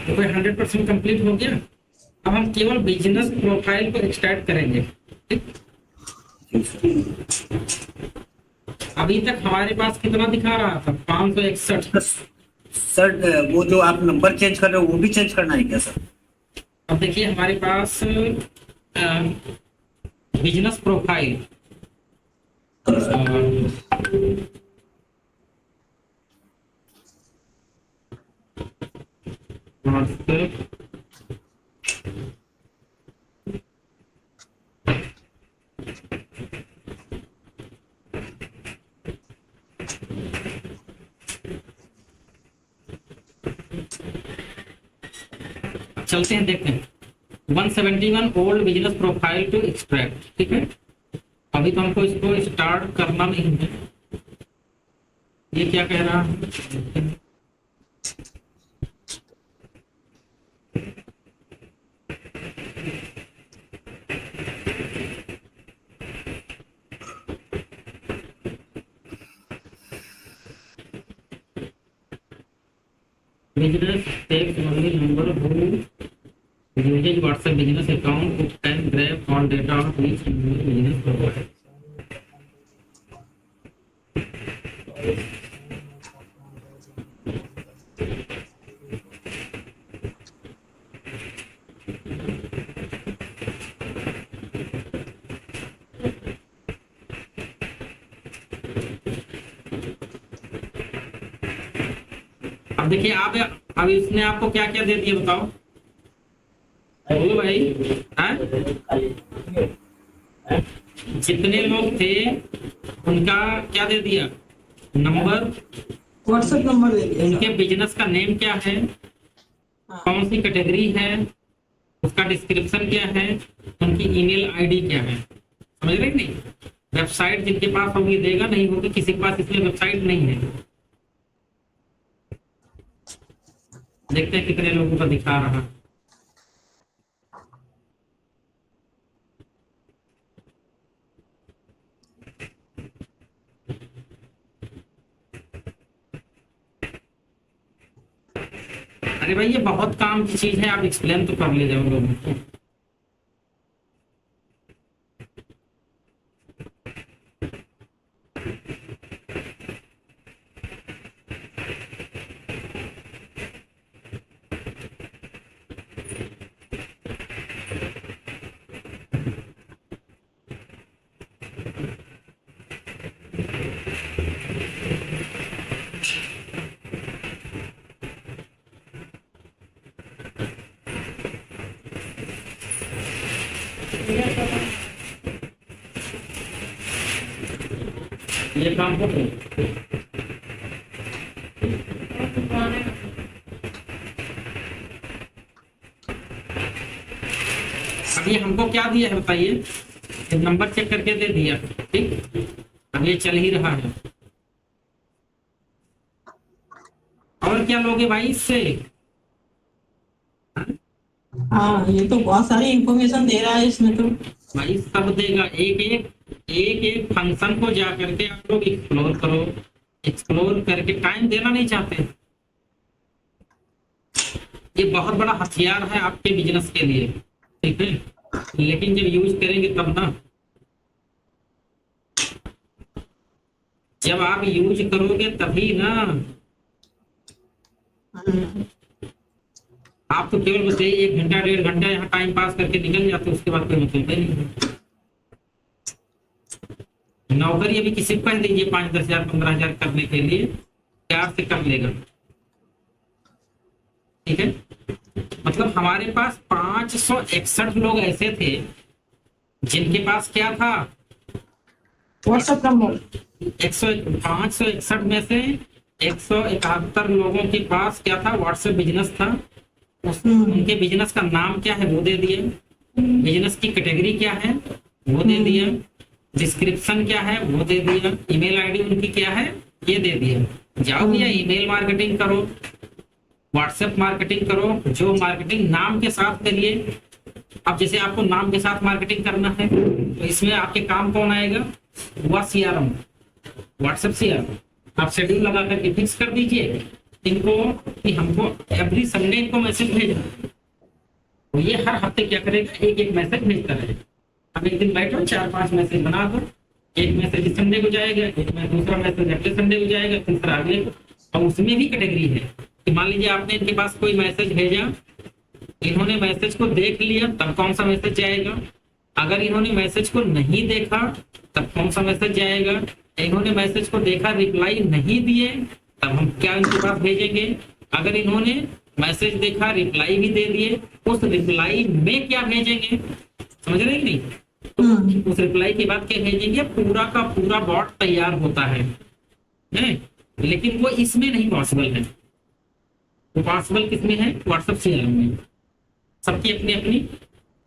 तो 100% कंप्लीट हो गया। अब हम केवल बिजनेस प्रोफाइल को एक्सट्रैक्ट करेंगे, ठीक। अभी तक हमारे पास कितना दिखा रहा था? 561। सर वो जो आप नंबर चेंज कर रहे हो वो भी चेंज करना है क्या सर? अब देखिए हमारे पास बिजनेस प्रोफाइल, चलते हैं देखते हैं। 171 old business profile to extract, ठीक है। अभी तो हमको इसको स्टार्ट करना नहीं है। ये क्या कह रहा है? Business takes only number who uses WhatsApp business account who can grab all data of each business provider. अब देखिए आप, अब इसने आपको क्या क्या दे दिया बताओ? बोलो भाई। जितने लोग थे उनका क्या दे दिया? नंबर, व्हाट्सएप नंबर दे दिया। उनके बिजनेस का नेम क्या है, कौन सी कैटेगरी है, उसका डिस्क्रिप्शन क्या है, उनकी ईमेल आईडी क्या है। समझ रहे नहीं? वेबसाइट जिनके पास होगी देगा, नहीं होगी किसी के पास इसमें वेबसाइट नहीं है। देखते हैं कितने लोगों का दिखा रहा है। अरे भाई ये बहुत काम की चीज है, आप एक्सप्लेन तो कर ले जाओ लोगों को। अपने काम को करो। अब ये हमको क्या दिया है बताइए, नंबर चेक करके दे दिया, ठीक। अब ये चल ही रहा है, और क्या लोगे भाई इससे? हाँ, ये तो बहुत सारी इंफॉर्मेशन दे रहा है इसमें तो। भाई सब देगा, एक फंक्शन को जा करके आप लोग एक्सप्लोर करो, एक्सप्लोर करके टाइम देना नहीं चाहते। ये बहुत बड़ा हथियार है आपके बिजनेस के लिए, ठीक है, लेकिन जब यूज करेंगे तब ना, जब आप यूज करोगे तभी ना। आप तो केवल बस 1 घंटा 1.5 घंटा यहाँ टाइम पास करके निकल जाते, उसके बाद कोई मतलब नहीं है। नौकरी अभी किसी को कह दीजिए 5-10 हजार 15 हजार करने के लिए, प्यार से कर लेगा, ठीक है। मतलब हमारे पास 561 लोग ऐसे थे जिनके पास क्या था, व्हाट्सएप नंबर। 561 में से 171 लोगों के पास क्या था, व्हाट्सएप बिजनेस था। उनके बिजनेस का नाम क्या है वो दे दिया, बिजनेस की कैटेगरी क्या है वो दे दिया, डिस्क्रिप्शन क्या है वो दे दिया, ईमेल आईडी उनकी क्या है ये दे दिया। जाओ भैया ईमेल मार्केटिंग करो, व्हाट्सएप मार्केटिंग करो, जो मार्केटिंग नाम के साथ करिए। अब जैसे आपको नाम के साथ मार्केटिंग करना है तो इसमें आपके काम कौन आएगा, हुआ CRM, व्हाट्सएप CRM। आप शेड्यूल लगा करके फिक्स कर दीजिए इनको कि हमको एवरी संडे इनको मैसेज भेजना, तो ये हर हफ्ते क्या करेगा, एक मैसेज भेजता रहेगा। अब एक दिन बैठो 4-5 मैसेज बना दो, एक मैसेज इस संडे को जाएगा, एक में दूसरा मैसेज अगले संडे को जाएगा, तीसरा अगले को। और उसमें भी कैटेगरी है कि मान लीजिए आपने इनके पास कोई मैसेज भेजा, इन्होंने मैसेज को देख लिया तब कौन सा मैसेज जाएगा, अगर इन्होंने मैसेज को नहीं देखा तब कौन सा मैसेज जाएगा, इन्होंने मैसेज को देखा रिप्लाई नहीं दिए तब हम क्या इनके पास भेजेंगे, अगर इन्होंने मैसेज देखा रिप्लाई भी दे दिए उस रिप्लाई में क्या भेजेंगे, समझ रहे कि नहीं। उस रिप्लाई के बाद क्या भेजेंगे, पूरा का पूरा बॉट तैयार होता है, लेकिन वो इसमें नहीं पॉसिबल है। वो पॉसिबल किसमें है, व्हाट्सएप CRM में। सबकी अपनी अपनी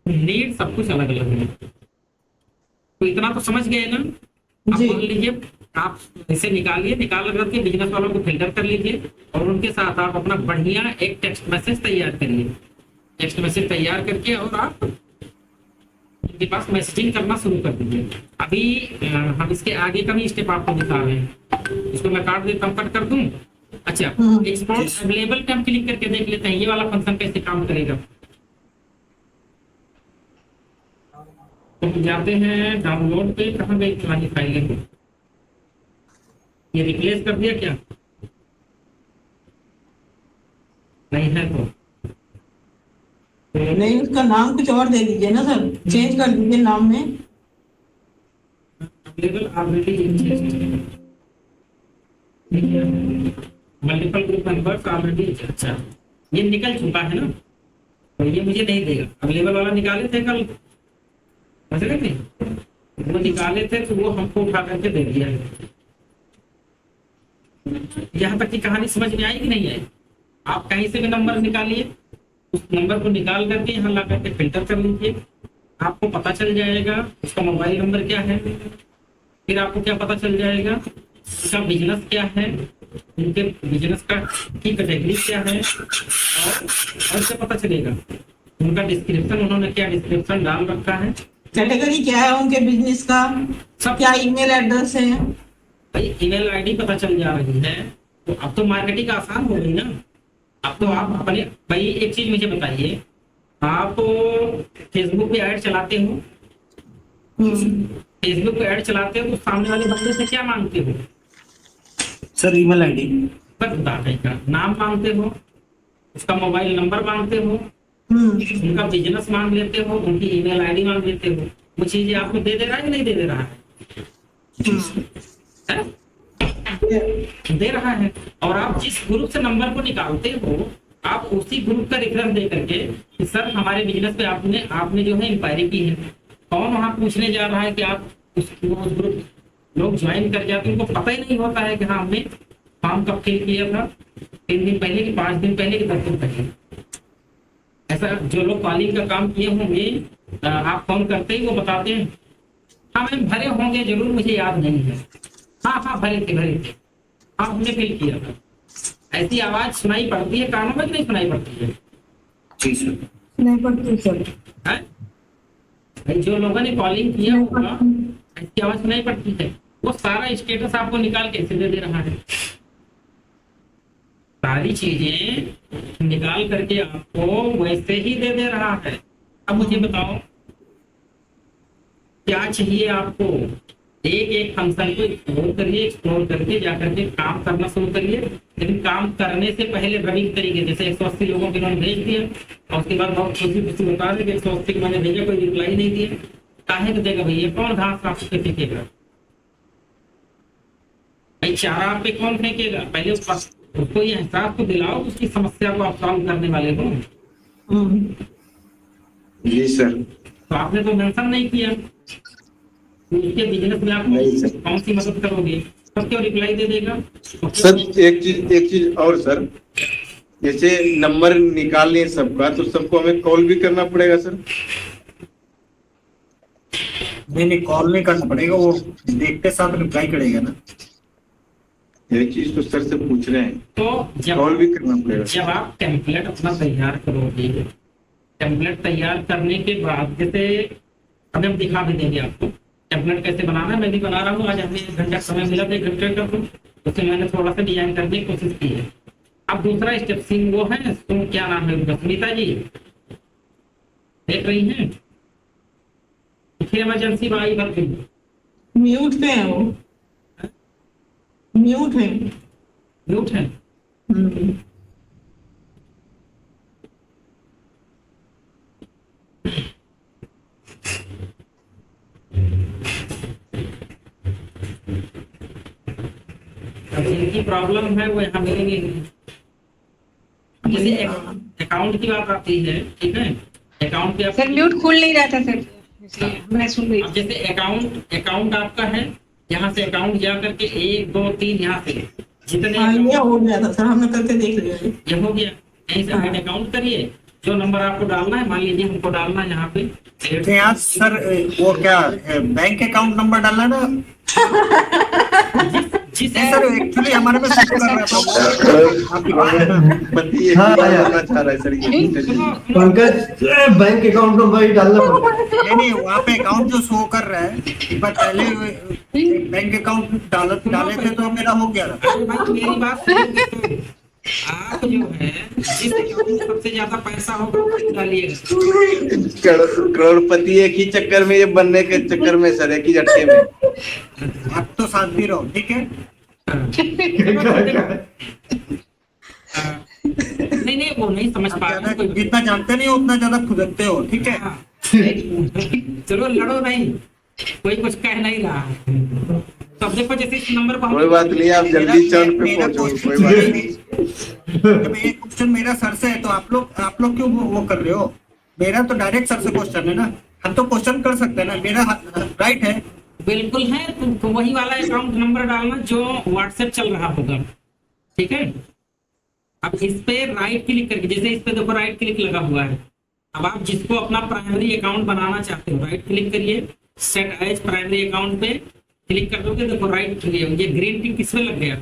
नीड, सब कुछ अलग अलग है। तो इतना तो समझ गए ना। अब मान लीजिए आप इसे निकालिए, निकाल करके बिजनेस वालों को फिल्टर कर लीजिए और उनके साथ आप अपना बढ़िया एक टेक्स्ट मैसेज तैयार करिए। टेक्स्ट मैसेज तैयार करके और आप उनके पास मैसेजिंग करना शुरू कर दीजिए। अभी हम इसके आगे का भी स्टेप आपको दिखा रहे हैं, इसको मैं काट देता हूँ, कट कर दूं। अच्छा, एक्सपोर्ट अवेलेबल पे हम क्लिक करके देख लेते हैं ये वाला फंक्शन कैसे काम करेगा। तो जाते हैं डाउनलोड पे, कहाँ गई पुरानी फाइलें, ये रिप्लेस कर दिया क्या, नहीं है तो नहीं, उसका नाम कुछ और दे दीजिए ना सर, चेंज कर दीजिए नाम में। Available already multiple group members already. अच्छा, ये निकल चुका है ना, तो ये मुझे नहीं देगा। अवेलेबल वाला निकाले थे कल, समझ रहे नहीं, वो निकाले थे तो वो हमको उठा करके दे दिया है। यहाँ तक की कहानी समझ में आई कि नहीं आई। आप कहीं से भी नंबर निकालिए, उस नंबर को निकाल करके यहाँ ला करके फिल्टर कर लीजिए, आपको पता चल जाएगा उसका मोबाइल नंबर क्या है, फिर आपको क्या पता चल जाएगा उसका बिजनेस क्या है, उनके बिजनेस का की कैटेगरी क्या है, और क्या पता चलेगा उनका डिस्क्रिप्शन, उन्होंने क्या डिस्क्रिप्शन डाल रखा है, कैटेगरी क्या है उनके बिजनेस का, सब क्या ईमेल एड्रेस है। भाई ईमेल आईडी पता चल जा रही है तो अब तो मार्केटिंग आसान हो गई ना। अब तो आप अपने, भाई एक चीज मुझे बताइए, आप फेसबुक पे ऐड चलाते हो, फेसबुक पे ऐड चलाते हो तो सामने वाले बंदे से क्या मांगते हो सर, ईमेल आईडी, बस डाटा का नाम मांगते हो, उसका मोबाइल नंबर मांगते हो, उनका बिजनेस मांग लेते हो, उनकी ईमेल आईडी मांग लेते हो। वो चीजें आपको दे रहा है कि नहीं दे रहा है? दे रहा है। और आप जिस ग्रुप से नंबर को निकालते हो, आप उसी ग्रुप का रेफरेंस दे करके कि सर हमारे बिजनेस पे आपने जो है इंक्वायरी की है, कौन वहां पूछने जा रहा है कि आप उस ग्रुप लोग ज्वाइन कर जाते हैं, उनको पता ही नहीं होता है कि हाँ हमने फॉर्म कब फिल किया था, 3 दिन पहले कि 5 दिन पहले कि 10 दिन पहले। ऐसा जो लोग कॉलिंग का काम किए होंगे, आप फोन करते ही वो बताते हैं हाँ मैम भरे होंगे जरूर, मुझे याद नहीं है, हाँ हाँ भरे थे हाँ हमने फिल किया था। ऐसी आवाज सुनाई पड़ती है कानों में कि नहीं सुनाई पड़ती है? जी सर। नहीं पड़ती सर। हैं? भाई जो लोगों ने कॉलिंग किया होगा ऐसी आवाज सुनाई पड़ती है। वो सारा स्टेटस आपको निकाल के दे रहा है, सारी चीजें निकाल करके आपको वैसे ही दे रहा है। अब मुझे बताओ क्या चाहिए आपको? एक एक फंक्शन को एक्सप्लोर करिए, एक्सप्लोर करके जाकर के काम करना शुरू करिए। लेकिन काम करने से पहले रवि तरीके जैसे 180 लोगों के मैंने भेज दिया और उसके बाद बहुत खुशी खुशी बता रहे कि 180 को मैंने भेजा, कोई रिप्लाई नहीं दिया। काहे को देगा भैया? कौन घास आपको फेंकेगा भाई? चारा आप पे कौन फेंकेगा? पहले उसको ये एहसास को दिलाओ, उसकी समस्या को आप सॉल्व करने वाले हो। जी सर। तो आपने तो मेंशन नहीं किया उसके बिजनेस में आप कौन सी मदद करोगे, तब क्यों रिप्लाई दे देगा? सर एक चीज और सर, जैसे नंबर निकाल लिए सबका तो सबको हमें कॉल भी करना पड़ेगा सर? नहीं कॉल नहीं करना पड़ेगा, वो देखते साथ रिप्लाई करेगा ना। ये चीज तो सर से पूछ रहे हैं, तो कॉल भी करना पड़ेगा। जब आप टेम्पलेट अपना तैयार करोगे, टेम्पलेट तैयार करने के बाद जैसे अभी हम दिखा भी देंगे आपको टेम्पलेट कैसे बनाना है। मैं भी बना रहा हूँ, आज हमें 1 घंटा समय मिला था, 1 घंटे का, तो उससे मैंने थोड़ा सा डिजाइन करने की कोशिश की है। अब दूसरा स्टेप सिंह वो है, तुम क्या नाम है उनका, सुनीता जी देख रही हैं? फिर इमरजेंसी बाई भर गई, म्यूट पे है वो, म्यूट है। म्यूट है। अब जिनकी प्रॉब्लम है वो यहाँ मिलेंगे नहीं। जैसे अकाउंट की बात आती है, ठीक है, अकाउंट पे सर म्यूट खुल नहीं रहा था सर, इसलिए मैं सुन रही अब जैसे अकाउंट आपका है, यहाँ से अकाउंट जा करके 1 2 3 यहाँ से जितने ये हो गया था सर, हमने करके देख लिया। ये हो गया, यहीं से ऐड अकाउंट करिए। जो नंबर आपको डालना है, मान लीजिए हमको डालना है यहाँ पे यहाँ सर वो क्या बैंक अकाउंट नंबर डालना है ना? जिस सर एक्चुअली हमारे में सिस्टम कर रहा था पंकज बैंक अकाउंट नंबर ही डालना पड़ेगा। नहीं वहाँ पे अकाउंट जो शो कर रहा है, एक बार पहले बैंक अकाउंट डाले थे तो मेरा हो गया था। अरे भाई मेरी बात सुनिए, आप जो है जिस अकाउंट में सबसे ज्यादा पैसा होगा वो डालिएगा। करोड़पति एक ही चक्कर में, ये बनने के चक्कर में सर, एक ही झटके में। आप तो शांति रहो, ठीक है? नहीं वो नहीं समझ पा रहे, जितना जानते नहीं उतना ज्यादा खुदकते हो, ठीक है? चलो लड़ो नहीं, कोई कुछ कह नहीं रहा है। तब देखो जैसे इस नंबर पर कोई बात नहीं, आप जल्दी चांद पे पहुंचो, कोई बात नहीं। जब ये क्वेश्चन मेरा सर से है तो आप लोग क्यों वो कर रहे हो? मेरा तो डायरेक्ट सर से क्वेश्चन है ना, हम तो क्वेश्चन कर सकते हैं ना, मेरा राइट है। बिल्कुल है, तो वही वाला अकाउंट नंबर डालना जो व्हाट्सएप चल रहा होगा, ठीक है। अब इस पे राइट क्लिक करके, जैसे इस पे देखो राइट क्लिक लगा हुआ है, अब आप जिसको अपना प्राइमरी अकाउंट बनाना चाहते हो राइट क्लिक करिए, सेट एज प्राइमरी अकाउंट पे क्लिक कर दोगे, देखो राइट ये ग्रीन टिक किस पे लग गया,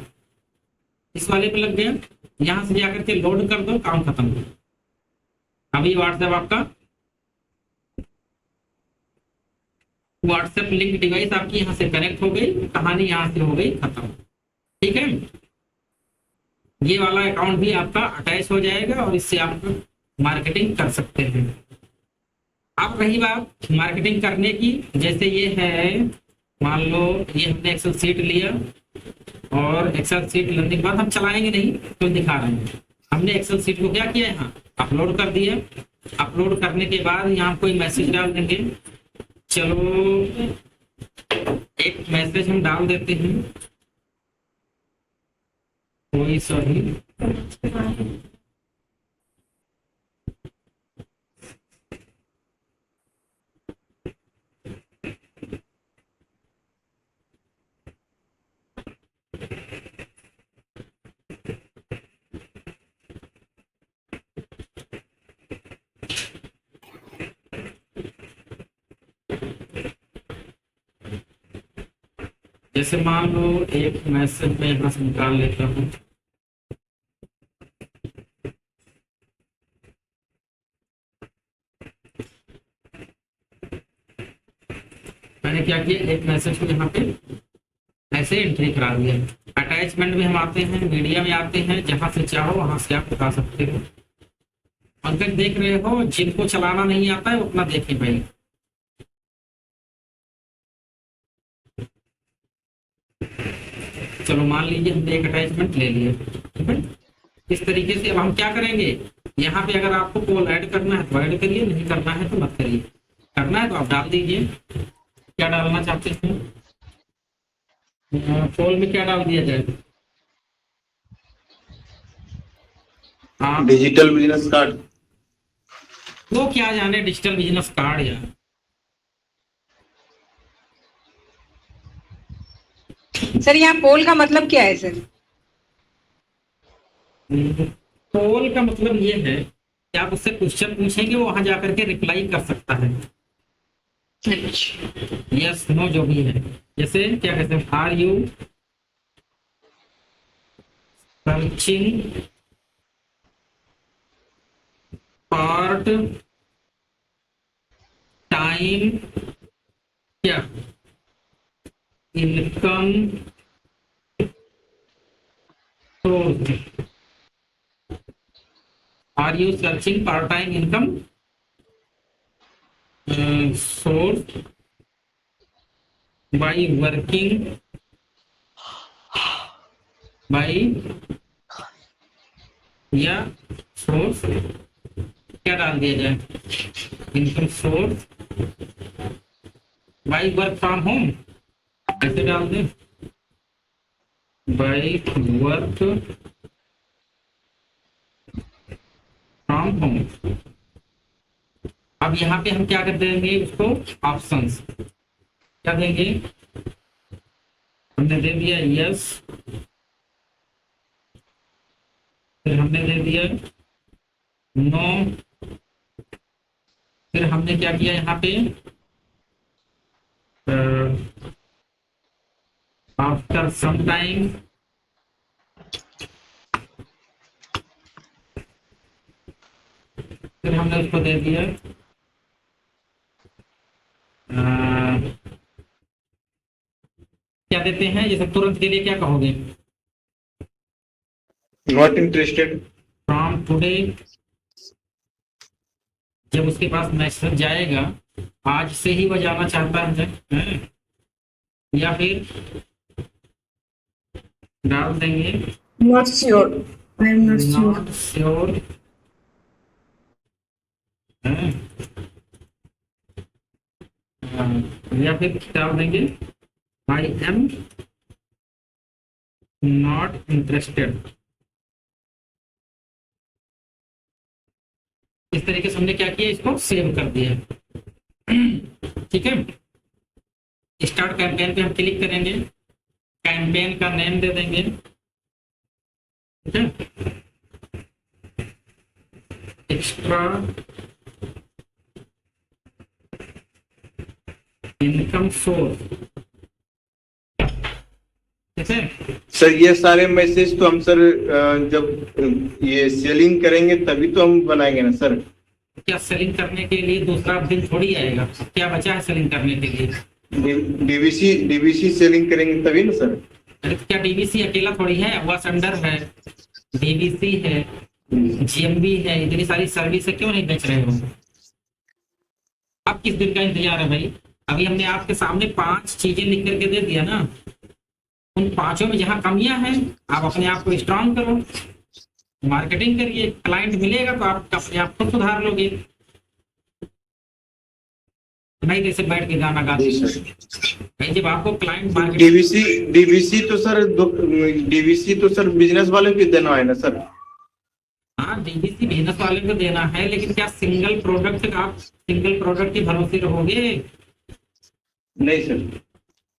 इस वाले पे लग गया। यहाँ से जाकर के लोड कर दो, काम खत्म। अभी व्हाट्सएप आपका व्हाट्सएप लिंक डिवाइस आपकी यहाँ से कनेक्ट हो गई, कहानी यहाँ से हो गई खत्म, ठीक है। ये वाला अकाउंट भी आपका अटैच हो जाएगा और इससे आप मार्केटिंग कर सकते हैं। अब रही बात मार्केटिंग करने की, जैसे ये है, मान लो ये हमने एक्सेल सीट लिया और एक्सेल सीट लेने के बाद हम चलाएंगे नहीं तो दिखा रहे हैं, हमने एक्सेल सीट को क्या किया, यहाँ अपलोड कर दिया। अपलोड करने के बाद यहाँ कोई मैसेज डाल देंगे, चलो एक मैसेज हम डाल देते हैं, कोई सॉरी जैसे मान लो एक मैसेज में यहाँ से निकाल लेता हूँ। मैंने क्या किया, एक मैसेज को यहाँ पे ऐसे एंट्री करा दिया। अटैचमेंट में हम आते हैं, मीडिया में आते हैं, जहां से चाहो वहां से आप उठा सकते हो। पंकज देख रहे हो, जिनको चलाना नहीं आता है वो अपना देखें भाई। चलो मान लीजिए हमने एक अटैचमेंट ले लिया, ठीक है। इस तरीके से अब हम क्या करेंगे, यहाँ पे अगर आपको पोल ऐड करना है तो ऐड करिए, नहीं करना है तो मत करिए। करना है तो आप डाल दीजिए। क्या डालना चाहते हैं, पोल में क्या डाल दिया जाए? आप डिजिटल बिजनेस कार्ड। वो क्या जाने डिजिटल बिजनेस कार्ड यार। सर यहाँ पोल का मतलब क्या है सर? पोल का मतलब ये है कि आप उससे क्वेश्चन पूछेंगे, वो वहां जाकर के रिप्लाई कर सकता है, यस नो जो भी है। जैसे क्या कहते हैं, are you searching part time क्या income source? Are you searching part time income source by working by या सोर्स क्या डाल दिया जाए, income source by work from home, ऐसे डाल दें बाई वर्क फ्रॉम होम। अब यहाँ पे हम क्या कर देंगे उसको, ऑप्शंस क्या देंगे, हमने दे दिया यस, फिर हमने दे दिया नो, फिर हमने क्या किया यहाँ पे आफ्टर सम टाइम, फिर हमने उसको दे दिया क्या देते हैं, जैसे तुरंत के लिए क्या कहोगे, नॉट इंटरेस्टेड फ्रॉम टुडे। जब उसके पास मैसेज जाएगा आज से ही वो जाना चाहता है, या फिर डाल देंगे not sure, I am not sure. Not sure, या फिर डाल देंगे आई एम नॉट इंटरेस्टेड। इस तरीके से हमने क्या किया, इसको सेव कर दिया। ठीक है, स्टार्ट कैंपेन पे हम क्लिक करेंगे, कैंपेन का नेम दे देंगे, ठीक है, एक्स्ट्रा इनकम सोर्स, ठीक है। सर ये सारे मैसेज तो हम सर जब ये सेलिंग करेंगे तभी तो हम बनाएंगे ना सर। क्या सेलिंग करने के लिए दूसरा दिन थोड़ी आएगा, क्या बचा है सेलिंग करने के लिए? डीबीसी सेलिंग करेंगे तभी ना सर। अरे तो क्या डीबीसी अकेला थोड़ी है, वसंडर है, डीबीसी है, जीएमबी है, इतनी सारी सर्विस है, क्यों नहीं बेच रहे हो? अब किस दिन का इंतजार है भाई? अभी हमने आपके सामने 5 चीजें लिख करके दे दिया ना, उन 5 में जहां कमियां हैं आप अपने आप को स्ट्रांग करो, मार्केटिंग करिए, क्लाइंट मिलेगा तो आप अपने आप को सुधार लोगे, नहीं जैसे बैठ के गाना गाते भाई। जब आपको क्लाइंट मार्केटिंग डीबीसी तो सर बिजनेस वाले को देना है ना सर। हाँ डीबीसी बिजनेस वाले को देना है, लेकिन क्या सिंगल प्रोडक्ट आप सिंगल प्रोडक्ट के भरोसे रहोगे? नहीं सर,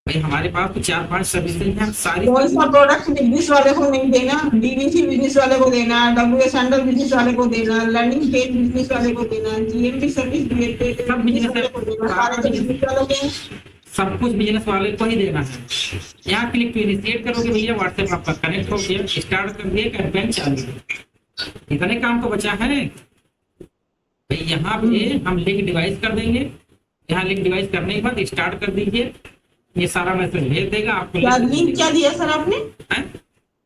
भाई हमारे पास तो 4-5 सर्विसेज हैं सारी। कौन सा प्रोडक्ट बिजनेस वाले को नहीं देना, डीवीसी बिजनेस वाले को देना, डब्ल्यूएस अंडर बिजनेस वाले को देना, लर्निंग पेज बिजनेस वाले को देना, जीएमपी सर्विस सब बिजनेस वाले को देना, सारे बिजनेस वालों के सब कुछ बिजनेस वाले को ही देना है। यहाँ क्लिक टू इनिशिएट करोगे भैया, व्हाट्सएप आपका कनेक्ट हो गया, स्टार्ट कर दिया, कैंपेन चालू। इतने काम तो बचा है भाई। यहाँ पे हम लिंक डिवाइस कर देंगे, यहाँ लिंक डिवाइस करने के बाद स्टार्ट कर दीजिए, ये सारा मैसेज भेज देगा आपको। लिंक क्या दिया सर आपने?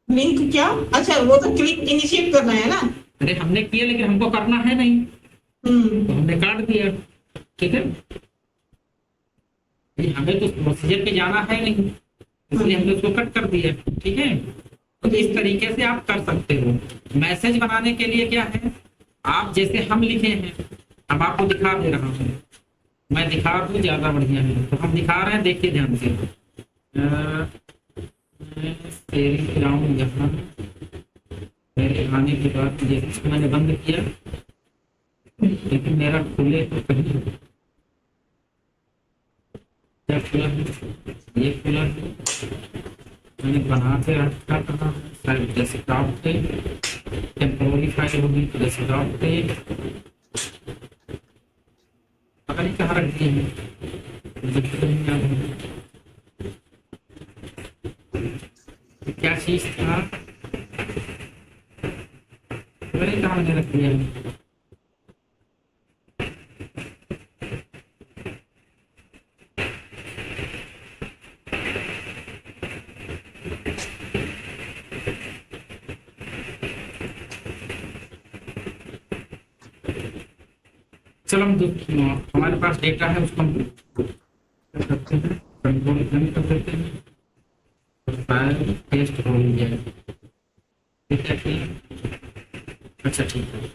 लिंक क्या? अच्छा वो तो क्लिक इनिशिएट करना है ना। अरे हमने किया लेकिन हमको करना है नहीं, तो हमने काट दिया। ठीक है, हमें तो प्रोसीजर पे जाना है नहीं, इसलिए हमने उसको कट कर दिया। ठीक है, तो इस तरीके से आप कर सकते हो। मैसेज बनाने के लिए क्या है, आप जैसे हम लिखे हैं, अब आपको दिखा दे रहा हूँ, मैं दिखा दूँ ज्यादा बढ़िया है। तो हम दिखा रहे हैं, देखिए ध्यान से। शेयरिंग कराऊँ यहाँ, मेरे आने के बाद जैसे मैंने बंद किया, लेकिन मेरा खुले तो कहीं क्या खुला है, ये खुला है, मैंने बना के रखा था शायद डेस्कटॉप पे, टेम्पोररी फाइल होगी तो डेस्कटॉप पे, पता नहीं कहाँ रख दिए हैं। क्या चीज था, मैंने कहाँ मैंने रख दिया है। चलो हम हमारे पास डेटा है, उसको हम करते हैं, कंट्रोल कर देते हैं, तो फाइल टेस्ट हो ही जाए। ठीक है, अच्छा ठीक है।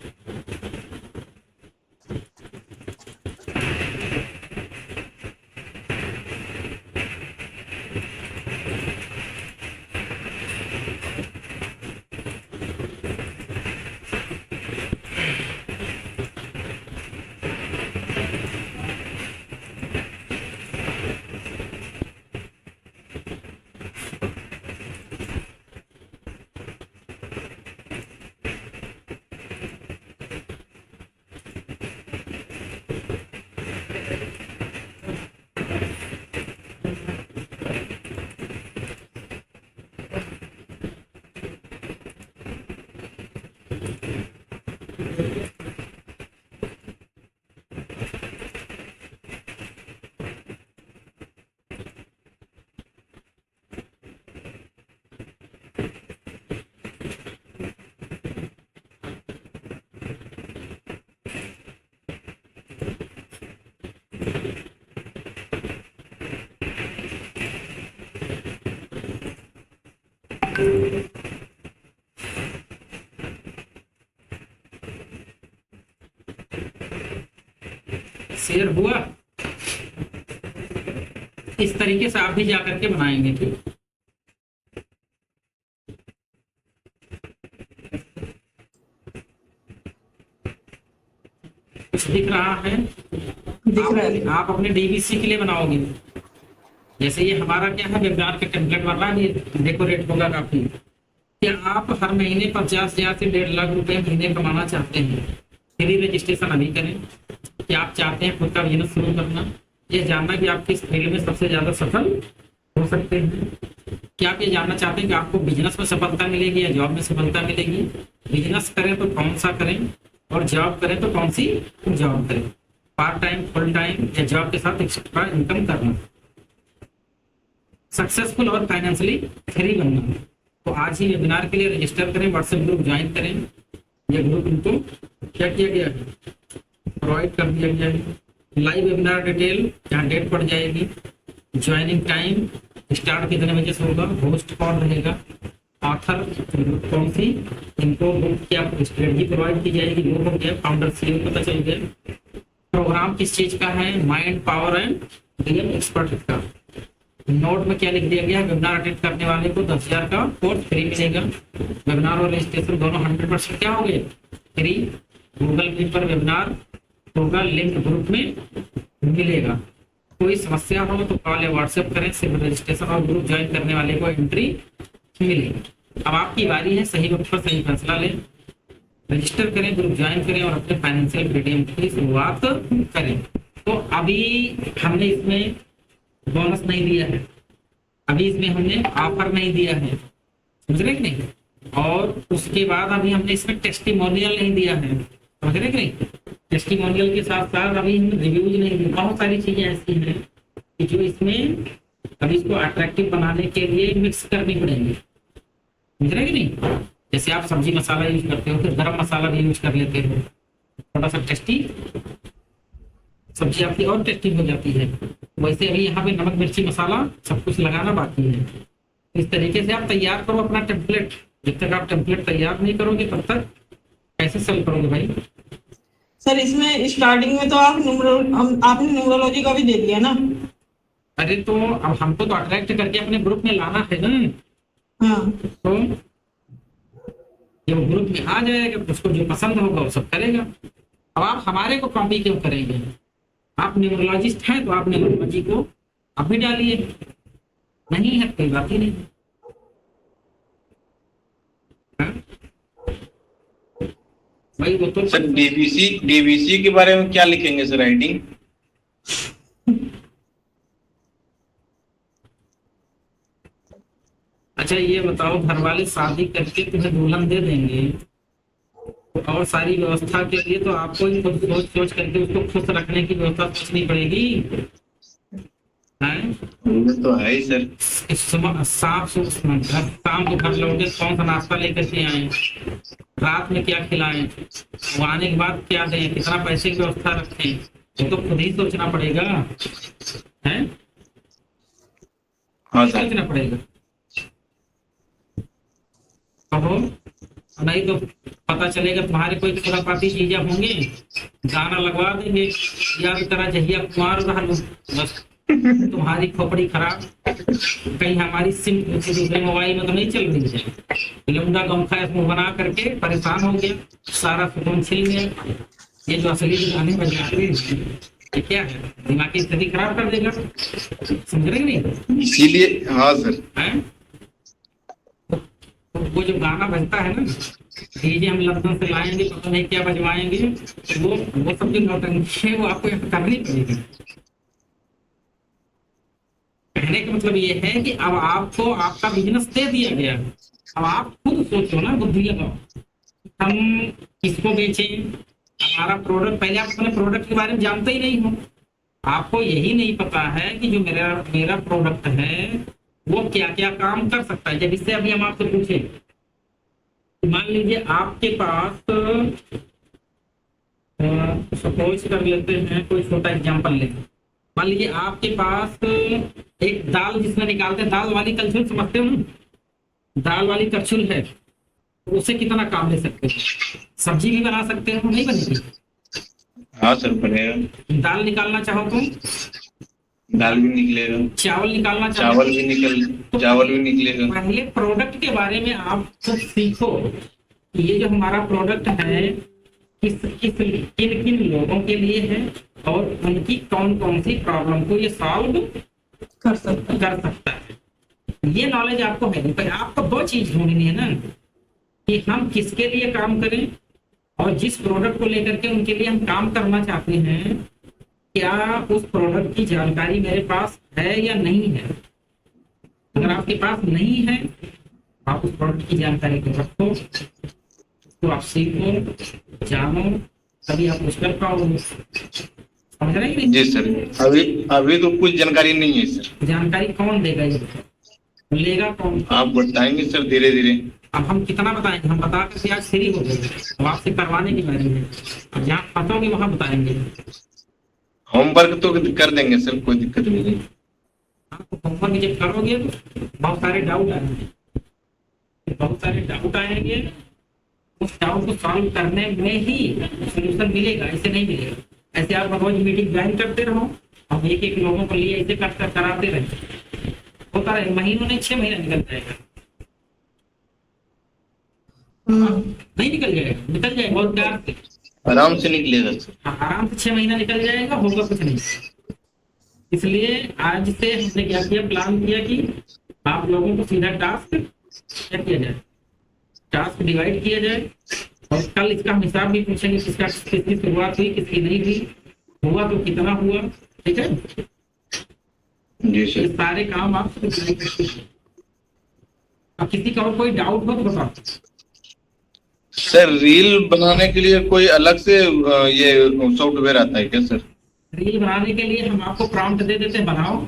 शेयर हुआ, इस तरीके से आप भी जाकर के बनाएंगे। ठीक, कुछ दिख रहा है? दिख रहा है। आप अपने डीबीसी के लिए बनाओगे, जैसे ये हमारा क्या है, वेबिनार का टेम्पलेट वाला ये डेकोरेट होगा काफी। क्या आप हर महीने 50,000 से 1.5 लाख रुपए महीने कमाना चाहते हैं? फ्री रजिस्ट्रेशन अभी करें। क्या आप चाहते हैं खुद का बिजनेस शुरू करना, ये जानना कि आप किस फील्ड में सबसे ज्यादा सफल हो सकते हैं? क्या आप ये जानना चाहते हैं कि आपको बिजनेस में सफलता मिलेगी या जॉब में सफलता मिलेगी? बिजनेस करें तो कौन सा करें, और जॉब करें तो कौन सी जॉब करें? पार्ट टाइम, फुल टाइम या जॉब के साथ एक्स्ट्रा इनकम करना, सक्सेसफुल और फाइनेंशियली फ्री बनना। तो आज ही वेबिनार के लिए रजिस्टर करें, व्हाट्सएप ग्रुप ज्वाइन करें। यह ग्रुप इनको क्या किया गया है, प्रोवाइड कर दिया गया है। लाइव वेबिनार डिटेल यहाँ डेट पड़ जाएगी, ज्वाइनिंग टाइम, स्टार्ट कितने बजे से होगा, होस्ट कौन रहेगा, ऑथर कौन सी, इनको बुक की आपको स्ट्रेटजी प्रोवाइड की जाएगी, वो हो गया, फाउंडर सीईओ पता चल गया। प्रोग्राम किस चीज का है, mind power and real expert का। नोट में क्या लिख दिया गया है, वेबिनार अटेंड करने वाले को 10,000 का कोर्स फ्री मिलेगा। वेबिनार और रजिस्ट्रेशन दोनों 100% क्या हो गए, फ्री। गूगल मीट पर वेबिनार होगा, लिंक ग्रुप में मिलेगा। कोई समस्या हो तो कॉल या व्हाट्सएप करें, सिर्फ रजिस्ट्रेशन और ग्रुप ज्वाइन करने वाले को एंट्री मिलेगी। अब आपकी बारी है, सही वक्त पर सही फैसला लें, रजिस्टर करें, ग्रुप ज्वाइन करें और अपने फाइनेंशियल फ्रीडम की शुरुआत करें। तो अभी हमने इसमें बोनस नहीं दिया है, अभी इसमें हमने ऑफर नहीं दिया है, समझ रहे कि नहीं, और उसके बाद अभी हमने इसमें टेस्टिमोनियल नहीं दिया है, समझ रहे कि नहीं। टेस्टिमोनियल के साथ साथ अभी हम रिव्यूज नहीं दिए। बहुत सारी चीजें ऐसी हैं कि जो इसमें अभी इसको अट्रैक्टिव बनाने के लिए मिक्स करनी पड़ेंगी, समझ रहे कि नहीं। जैसे आप सब्जी मसाला यूज करते हो, फिर गरम मसाला भी यूज कर लेते हो, थोड़ा सा टेस्टी सब्जी आपकी और टेस्टी हो जाती है। वैसे अभी यहाँ पे नमक मिर्ची मसाला सब कुछ लगाना बाकी है। इस तरीके से आप तैयार करो अपना टेम्पलेट। जब तक आप टेम्पलेट तैयार नहीं करोगे तब तक कैसे सेल करोगे भाई। सर इसमें स्टार्टिंग में तो आपने न्यूमरोलॉजी का भी दे दिया ना। अरे तो अब हमको तो अट्रैक्ट करके अपने ग्रुप में लाना है ना। हाँ तो जब ग्रुप में आ जाएगा तो उसको जो पसंद होगा वो सब करेगा। अब आप हमारे को कॉपी क्यों करेंगे। आप न्यूमरोलॉजिस्ट हैं तो आप न्यूमरोलॉजी को आप भी डालिए, नहीं है कोई बात ही नहीं। हाँ? भाई वो तो सर डीबीसी के बारे में क्या लिखेंगे सर राइटिंग। अच्छा ये बताओ, घर वाले शादी करके तुम्हें दुल्हन दे देंगे और सारी व्यवस्था के लिए तो आपको ही खुद सोच करके उसको खुश रखने की व्यवस्था सोचनी पड़ेगी। तो है ही सर। साफ शाम को घर लौटे कौन सा नाश्ता लेकर के आए, रात में क्या खिलाएं, वो आने के बाद क्या दें, कितना पैसे की व्यवस्था रखें, ये तो खुद ही सोचना पड़ेगा, है सोचना पड़ेगा। कहो नहीं तो पता चलेगा तुम्हारे कोई खुरापाती चीजें होंगे, गाना लगवा देंगे याद करा जहिया कुमार रहा बस तुम्हारी खोपड़ी खराब, कहीं हमारी सिम दूसरे मोबाइल में तो नहीं चल रही है। लंबा गमखा मुंह बना करके परेशान हो गया, सारा सुकून छिल गया। ये जो असली गाने बजा रहे ये क्या है, दिमाग की स्थिति खराब कर देगा, समझ रहे नहीं। इसीलिए हाँ सर है वो जो गाना बजता है ना, डीजे हम लंदन से लाएंगे पता नहीं क्या बजवाएंगे, वो सब जो नौटंकी है वो आपको यहाँ करनी पड़ेगी। कहने का मतलब ये है कि अब आपको आपका बिजनेस दे दिया गया, अब आप खुद सोचो ना, बुद्धि लगाओ हम किसको बेचें हमारा प्रोडक्ट। पहले आप अपने प्रोडक्ट के बारे में जानते ही नहीं हो, आपको यही नहीं पता है कि जो मेरा प्रोडक्ट है वो क्या क्या काम कर सकता है। जब इससे अभी हम आपसे पूछे, मान लीजिए आपके पास सपोज कर लेते हैं, कोई छोटा एग्जांपल लेते, मान लीजिए आपके पास एक दाल जिसमें निकालते हैं, दाल वाली कलछुल समझते हो, दाल वाली कलछुल है, तो उससे कितना काम ले सकते हो, सब्जी भी बना सकते हो, नहीं बनेगी। हाँ सर बनेगा। दाल निकालना चाहो तो दाल भी निकलेगा, चावल निकालना चाहो चावल भी निकलेगा। पहले प्रोडक्ट के बारे में आप खुद सीखो, ये जो हमारा प्रोडक्ट है किन किन लोगों के लिए है और उनकी कौन कौन सी प्रॉब्लम को ये सॉल्व कर सकता है। ये नॉलेज आपको है नहीं, पर आपको दो चीज ढूंढनी है ना, कि हम किसके लिए काम करें और जिस प्रोडक्ट को लेकर के उनके लिए हम काम करना चाहते हैं, क्या उस प्रोडक्ट की जानकारी मेरे पास है या नहीं है। अगर आपके पास नहीं है आप उस प्रोडक्ट की जानकारी को रखो, तो आप सीखो जानो, तभी आप कुछ कर पाओगे, समझ रहे हैं। जी सर, अभी तो कुछ जानकारी नहीं है सर। जानकारी कौन देगा, ये लेगा कौन, आप बताएंगे सर धीरे धीरे। अब हम कितना बताएंगे, हम बता कर आज फ्री हो गए, अब आपसे करवाने की बारी है, अब जहाँ फंसोगे वहां बताएंगे। होमवर्क तो कर देंगे सर, कोई दिक्कत नहीं है। हाँ तो होमवर्क जब करोगे तो बहुत सारे डाउट आएंगे, उस डाउट को सॉल्व करने में ही सोल्यूशन मिलेगा, ऐसे नहीं मिलेगा। ऐसे आप रोज मीटिंग ज्वाइन करते रहो और एक एक लोगों को लिए ऐसे कराते रहे, होता रहे, महीनों नहीं 6 महीना निकल जाएगा। नहीं निकल जाएगा बहुत प्यार से, आराम से निकलेगा सर। आराम से 6 महीना निकल जाएगा, होगा कुछ नहीं। इसलिए आज से हमने क्या किया, प्लान किया कि आप लोगों को सीधा टास्क क्या किया जाए, टास्क डिवाइड किया जाए, और कल इसका हम हिसाब भी पूछेंगे, किसका किसकी शुरुआत हुई, किसकी नहीं हुई, हुआ तो कितना हुआ। ठीक है, जी ये सर। सारे काम आप अब किसी का और कोई डाउट हो तो बताओ। सर रील बनाने के लिए कोई अलग से ये सॉफ्टवेयर आता है क्या सर? रील बनाने के लिए हम आपको प्रॉम्प्ट दे देते हैं, बनाओ।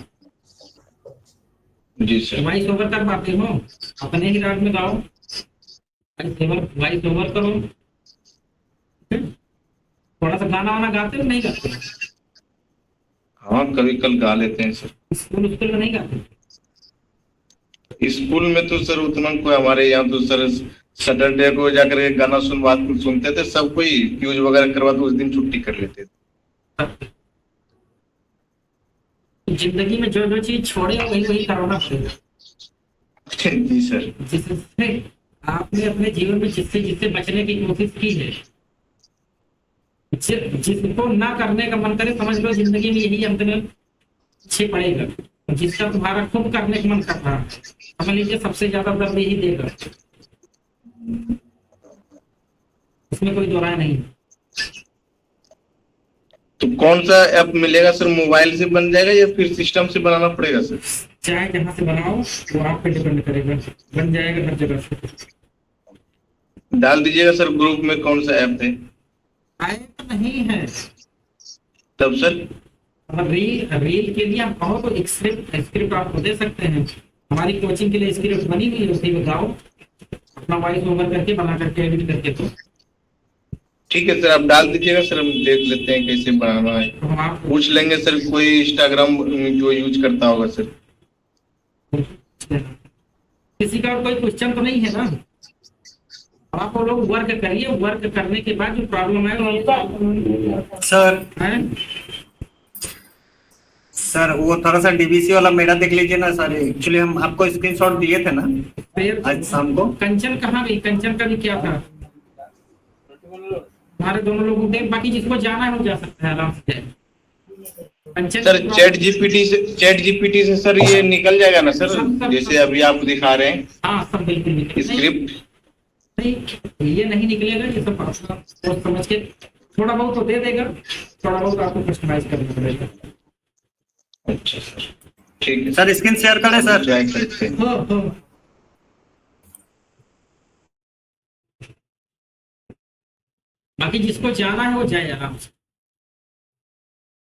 जी सर। वॉइस ओवर कर पाते हो, अपने ही राग में गाओ, वॉइस ओवर करो। थोड़ा सा गाना वाना गाते हो नहीं गाते? हाँ कभी कल गा लेते हैं सर। स्कूल में नहीं गाते? स्कूल में तो सर उतना कोई, हमारे यहाँ तो सर सैटरडे को जाकर के गाना सुनते थे, सब कोई क्यूज वगैरह करवा तो उस दिन छुट्टी कर लेते थे। जिंदगी में जो जो चीज छोड़े वही वही करवाना पड़ेगा। जी सर। जिससे आपने अपने जीवन में जिससे जिससे बचने की कोशिश की है, जिसको ना करने का मन करे, समझ लो जिंदगी में यही अंत में पीछे पड़ेगा। और जिसका तुम्हारा खुद करने का मन कर रहा है, समझ लीजिए सबसे ज्यादा दर्द यही देगा, इसमें कोई दो राय नहीं। तो कौन सा ऐप मिलेगा सर? मोबाइल से बन जाएगा या फिर सिस्टम से बनाना पड़ेगा सर? चाहे जहां से बनाओ वो आप पे डिपेंड करेगा, बन जाएगा हर जगह से। डाल दीजिएगा सर ग्रुप में कौन सा ऐप है। ऐप नहीं है तब सर? रील के लिए आप कहो तो एक स्क्रिप्ट आपको दे सकते हैं, हमारी कोचिंग के लिए स्क्रिप्ट बनी हुई है, उसी में गाओ, अपना वॉइस ओवर करके बना करके एडिट करके। तो ठीक है सर, आप डाल दीजिएगा सर, हम देख लेते हैं कैसे बनाना है। आप पूछ लेंगे सर, कोई इंस्टाग्राम जो यूज करता होगा सर। किसी का और कोई क्वेश्चन तो नहीं है ना? आप लोग वर्क करिए, वर्क करने के बाद जो प्रॉब्लम है सर वो थोड़ा सा डीबीसी वाला मेरा देख लीजिए ना सर। एक्चुअली हम आपको स्क्रीनशॉट दिए थे ना फिर आज शाम को। कंचन कहाँ गई? कंचन का भी क्या था? हमारे दोनों लोगों के, बाकी जिसको जाना है वो जा सकता है, आराम से जाए। कंचन सर चैट जीपीटी से सर ये निकल जाएगा ना सर, जैसे अभी आप दिखा रहे हैं? हाँ सब बिल्कुल स्क्रिप्ट नहीं, ये नहीं निकलेगा, ये सब आपका सोच समझ के थोड़ा बहुत तो दे देगा, थोड़ा बहुत आपको कस्टमाइज करना पड़ेगा। अच्छा सर, ठीक है सर स्क्रीन शेयर करें सर। जाए सकते हैं। हाँ। बाकी जिसको जाना है वो जाए आराम से,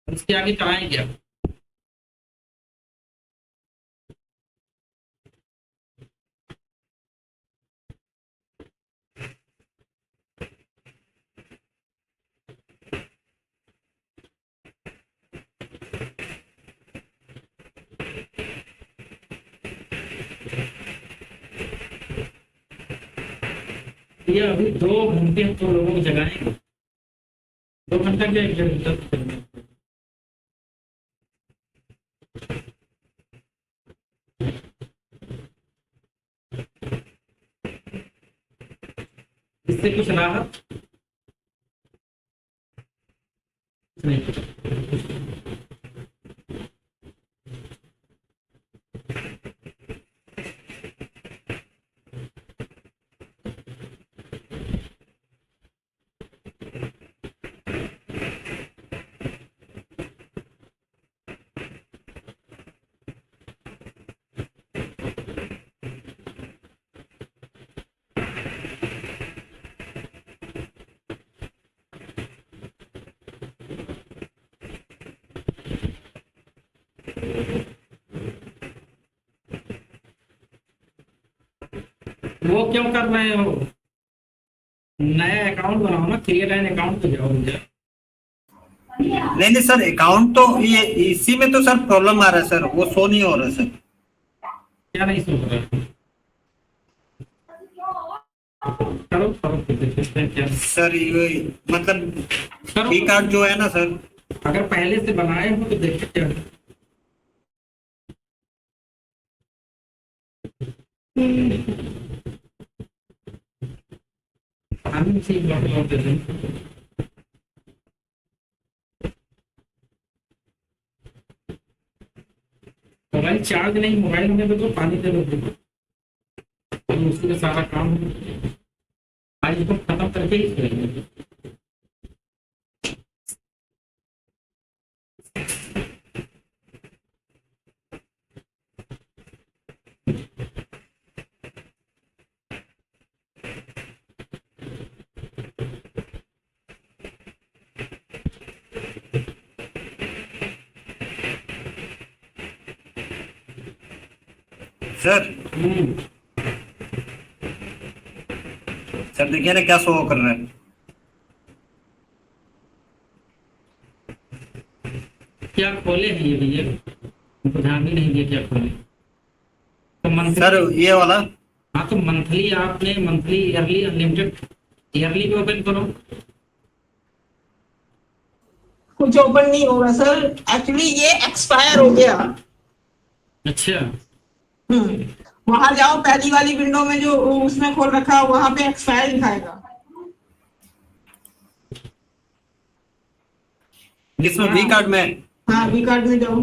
इसके आगे कराएंगे आप। ये अभी 2 घंटे हम तो लोगों को जगाएंगे, 2 घंटा क्या 1 घंटा करना। इससे कुछ राहत नहीं। वो क्यों कर रहे हो? नया अकाउंट बनाओ ना, क्रिएट एन अकाउंट पे जाओ मुझे। नहीं सर, अकाउंट तो ये इसी में तो सर प्रॉब्लम आ रहा है सर, वो शो नहीं हो रहा है सर। क्या नहीं सुन रहा? करो सर ये मतलब करो। ई कार्ड जो है ना सर, अगर पहले से बनाए हो तो देखते क्या हम से ब्लॉक दे दें। चार्ज नहीं, मोबाइल में तो पानी दे दो, तो उसी का सारा काम है। आज इसको खत्म करके ही करेंगे। सर सर देखिए ना क्या शो कर रहा है। क्या खोले हैं ये भैया, उनको ध्यान भी नहीं दिया क्या खोले। तो मंथली सर ये वाला हाँ, तो मंथली आपने मंथली ईयरली अनलिमिटेड ईयरली पे ओपन करो। कुछ ओपन नहीं होगा सर, एक्चुअली ये एक्सपायर हो गया। अच्छा, वहां जाओ, पहली वाली विंडो में जो उसमें खोल रखा है वहां पे एक्सपायर दिखाएगा। इसमें वी कार्ड में, हाँ वी कार्ड में जाओ,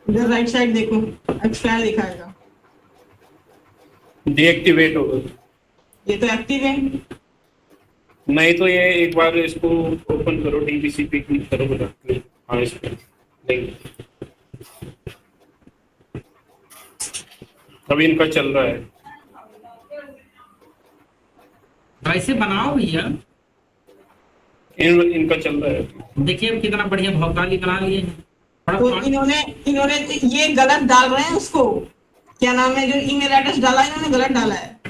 इधर राइट साइड देखो, एक्सपायर दिखाएगा। डीएक्टिवेट होगा। ये तो एक्टिव है। नहीं तो ये एक बार इसको ओपन करो, डीबीसी पे क्लिक करो बता। हाँ इस पर नहीं, अभी इनका चल रहा है। ऐसे बनाओ भैया, इनका चल रहा है। देखिए अब कितना बढ़िया भौकाली बना लिए हैं। तो इन्होंने ये गलत डाल रहे हैं उसको, क्या नाम है, जो ईमेल एड्रेस डाला इन्होंने गलत डाला है।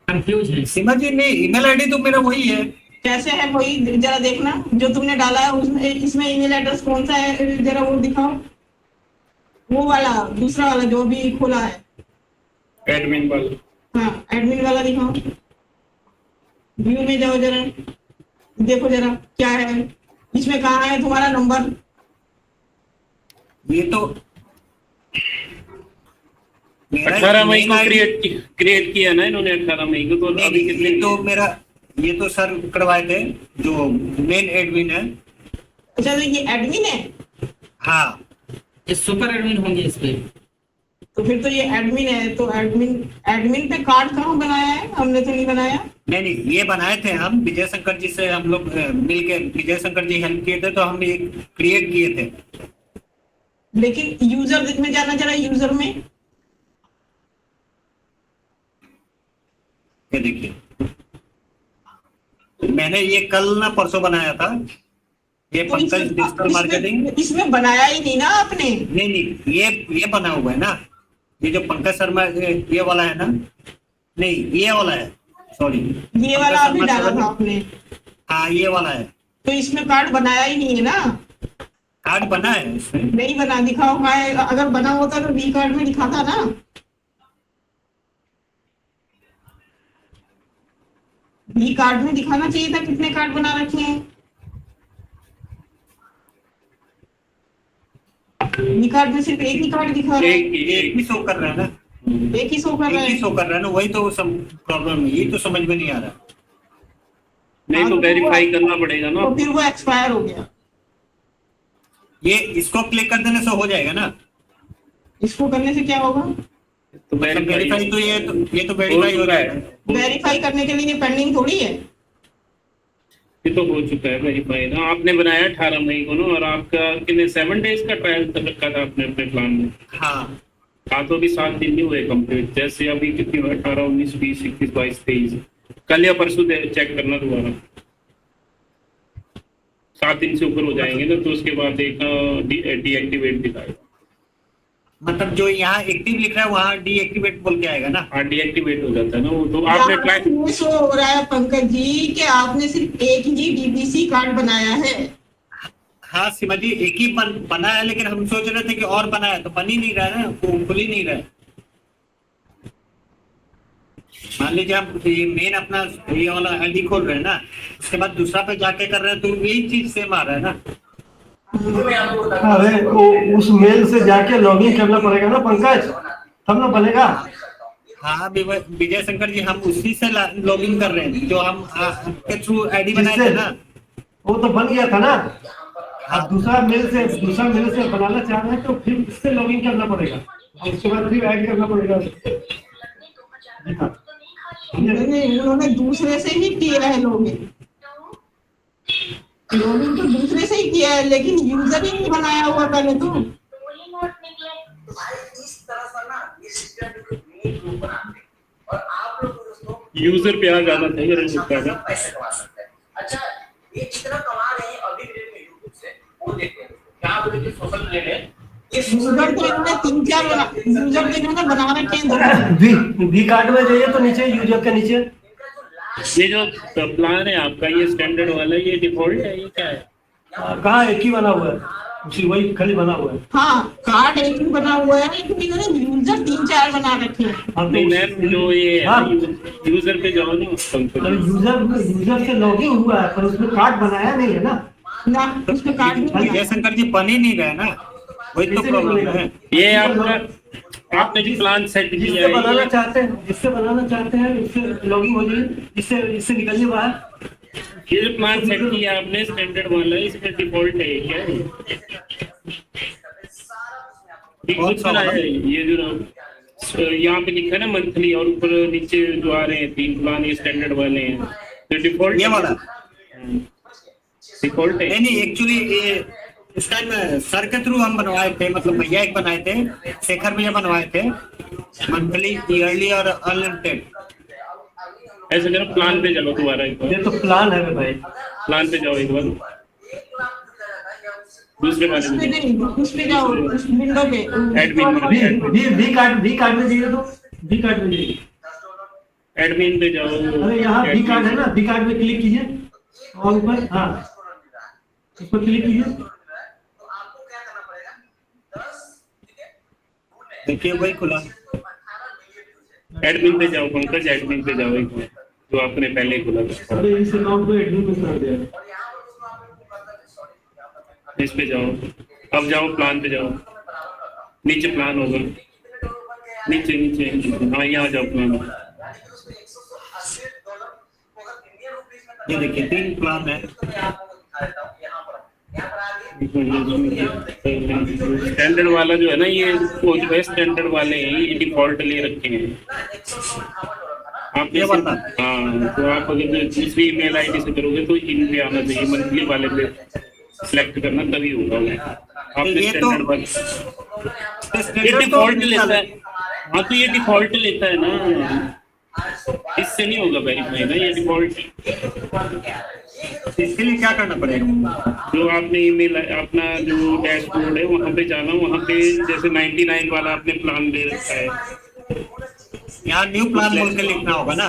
कंफ्यूज है। सीमा जी नहीं, ईमेल आईडी तो मेरा वही है। कैसे है वही, जरा देखना जो तुमने डाला है उसमें, इसमें ईमेल एड्रेस कौन सा है, जरा वो दिखाओ। वो वाला दूसरा वाला जो भी खोला है, एडमिन वाला। हाँ एडमिन वाला दिखाओ। व्यू में जाओ जरा, देखो जरा क्या है इसमें, कहाँ है तुम्हारा नंबर। ये तो 18 मई को क्रिएट किया ना इन्होंने, 18 मई को। तो अभी कितने तो मेरा ये तो सर करवाए थे जो मेन एडमिन है। अच्छा तो ये एडमिन है। हाँ ये सुपर एडमिन होंगे इस पे। तो फिर तो ये एडमिन है, तो एडमिन पे कार्ड कहाँ बनाया है, हमने तो नहीं बनाया। नहीं ये बनाए थे हम, विजय शंकर जी से हम लोग मिलके, विजय शंकर जी हेल्प किए थे तो हम ये क्रिएट किए थे। लेकिन यूजर में जाना जरा, यूजर में ये देखिए, मैंने ये कल ना परसों बनाया था, ये तो पंकज डिजिटल मार्केटिंग। इसमें बनाया ही नहीं ना आपने। नहीं ये बना हुआ है ना, ये जो पंकज शर्मा ये वाला है ना, नहीं ये वाला है, सॉरी ये वाला अभी डाला था आपने। हाँ ये वाला है। तो इसमें कार्ड बनाया ही नहीं है ना। कार्ड बना है इसमें, नहीं बना, दिखाओ। मैं अगर बना होता तो वी कार्ड में दिखाता ना। वी कार्ड में दिखाना चाहिए था कितने कार्ड बना रखे हैं। वी कार्ड में सिर्फ एक ही कार्ड दिखा रहा है, एक ही शो कर रहा है ना, एक ही शो कर रहा एक ही है। शो कर रहा है ना, वही तो सब प्रॉब्लम है, ये तो समझ में नहीं आ रहा। नहीं तो वेरीफाई करना पड़ेगा ना। तो फिर वो एक्सपायर हो गया। ये इसको क्लिक कर देने से हो जाएगा ना। इसको करने से क्या होगा, तो वेरीफाई तो ये तो वेरीफाई हो रहा है। वेरीफाई करने के लिए पेंडिंग थोड़ी है। ये तो हो चुका है वेरीफाई ना। आपने बनाया 18 मई को ना, और आपका कितने 7 डेज का ट्रायल तक रखा था आपने अपने प्लान में। हाँ तो अभी 7 दिन नहीं हुए कंप्लीट। जैसे अभी कितनी हुआ, 18, 19, 20, 21, 22, 23, कल या परसों चेक करना दोबारा। 7 दिन से ऊपर हो जाएंगे ना, तो उसके बाद एक डीएक्टिवेट दिखाएगा। मतलब जो यहाँ एक्टिव लिख रहा है वहाँ डीएक्टिवेट बोल के आएगा ना। हाँ डीएक्टिवेट हो जाता है ना वो। तो आपने ट्राई ये शो हो रहा है पंकज जी कि आपने सिर्फ एक ही डीबीसी कार्ड बनाया है। हाँ सीमा जी एक ही बना है, लेकिन हम सोच रहे थे कि और बनाया तो बन ही नहीं रहा है ना, खुल ही नहीं रहा है। मान लीजिए आप ये मेन अपना ये वाला आईडी खोल रहे हैं ना, उसके बाद दूसरा पे जाके कर रहे हैं तो यही चीज सेम आ रहा है ना। अरे वो उस मेल से जाके लॉगिन करना पड़ेगा ना पंकज, तब ना बनेगा। हाँ विजय शंकर जी हम उसी से लॉगिन कर रहे हैं जो हम आपके थ्रू आईडी बनाए थे ना। वो तो बन गया था ना। आप दूसरा मेल से बनाना चाह रहे हैं तो फिर इससे लॉगिन करना पड़ेगा और उसके बाद फिर ऐड करना पड़ेगा। जी हाँ। नहीं, उन्होंने दूसरे से ही किया है लॉगिन तो दूसरे से ही किया है, लेकिन यूजर ही नहीं बनाया हुआ पहले तो। यूजर पे आ जाना चाहिए रजिस्टर का। अच्छा, ये कितना कमा रहे हैं अभी के डेट में यूट्यूब से, वो देखते हैं। क्या बोले कि सोशल मीडिया है यूजर तो इन्होंने 3-4 यूजर तो इन्होंने बना रखे हैं। वी कार्ड में जाइए तो नीचे यूजर के नीचे ये जो प्लान है आपका, ये स्टैंडर्ड वाला, ये डिफॉल्ट है, ये क्या है? कहाँ एक ही बना हुआ है, उसी वही खाली बना हुआ है। हाँ, कार्ड एक ही बना हुआ है, लेकिन इन्होंने यूजर 3-4 बना रखे हैं। नहीं मैम, जो ये यूजर पे जाओ ना, यूजर से लॉगिन हुआ है पर उसमें कार्ड बनाया नहीं है ना उसमें कार्ड नहीं विजय शंकर जी बन ही नहीं रहे ना, वही तो प्रॉब्लम है। ये आपने जो प्लान सेट किया जिससे बनाना चाहते हैं उससे लॉगिन हो जाइए, इससे निकलिए बाहर। ये जो प्लान सेट किया आपने स्टैंडर्ड वाला, इसमें डिफॉल्ट है क्या है? ये जो यहाँ पे लिखा है ना मंथली, और ऊपर नीचे जो आ रहे हैं 3 प्लान, ये स्टैंडर्ड वाले हैं, तो डिफॉल्ट ये वाला डिफॉल्ट है। नहीं एक्चुअली ये इस टाइम सर के थ्रू हम बनवाए थे, मतलब भैया एक बनाए थे, शेखर भैया बनवाए थे, मंथली, ईयरली और अनलिमिटेड। ऐसे करो, प्लान पे चलो दोबारा एक बार। ये तो प्लान है भाई, प्लान पे जाओ एक बार, दूसरे वाले में उस पे जाओ, उस विंडो पे एडमिन वी कार्ड में जाइए, तो वी कार्ड में जाइए, एडमिन पे जाओ। अरे यहाँ वी कार्ड है ना, वी कार्ड में क्लिक कीजिए और ऊपर, हाँ उस पर क्लिक कीजिए। देखिए वही खुला। एडमिन पे जाओ पंकज, एडमिन पे जाओ एक बार, जो आपने पहले खुला था। अरे इस अकाउंट को एडमिन में कर दिया, इस पे जाओ, अब जाओ प्लान पे जाओ, नीचे प्लान होगा, नीचे नीचे, हाँ यहाँ जाओ प्लान। ये देखिए 3 प्लान है। स्टैंडर्ड वाला जो है ना, ये वो जो है स्टैंडर्ड वाले हैं, ये डिफॉल्ट ले रखे हैं आप। ये वाला हाँ, तो आप अगर दूसरी ईमेल आईडी से करोगे तो इन पे आना चाहिए, मंथली वाले पे सिलेक्ट करना, तभी होगा। आपने स्टैंडर्ड वाले, ये डिफॉल्ट लेता है। हाँ तो ये डिफॉल्ट लेता है ना, इससे नहीं होगा वेरीफाई ना, ये डिफॉल्ट। इसके लिए क्या करना पड़ेगा? जो आपने ईमेल, अपना जो डैशबोर्ड है वहाँ पे जाना, वहाँ पे जैसे 99 वाला आपने प्लान दे रखा है, यहाँ न्यू प्लान बोल के लिखना होगा ना।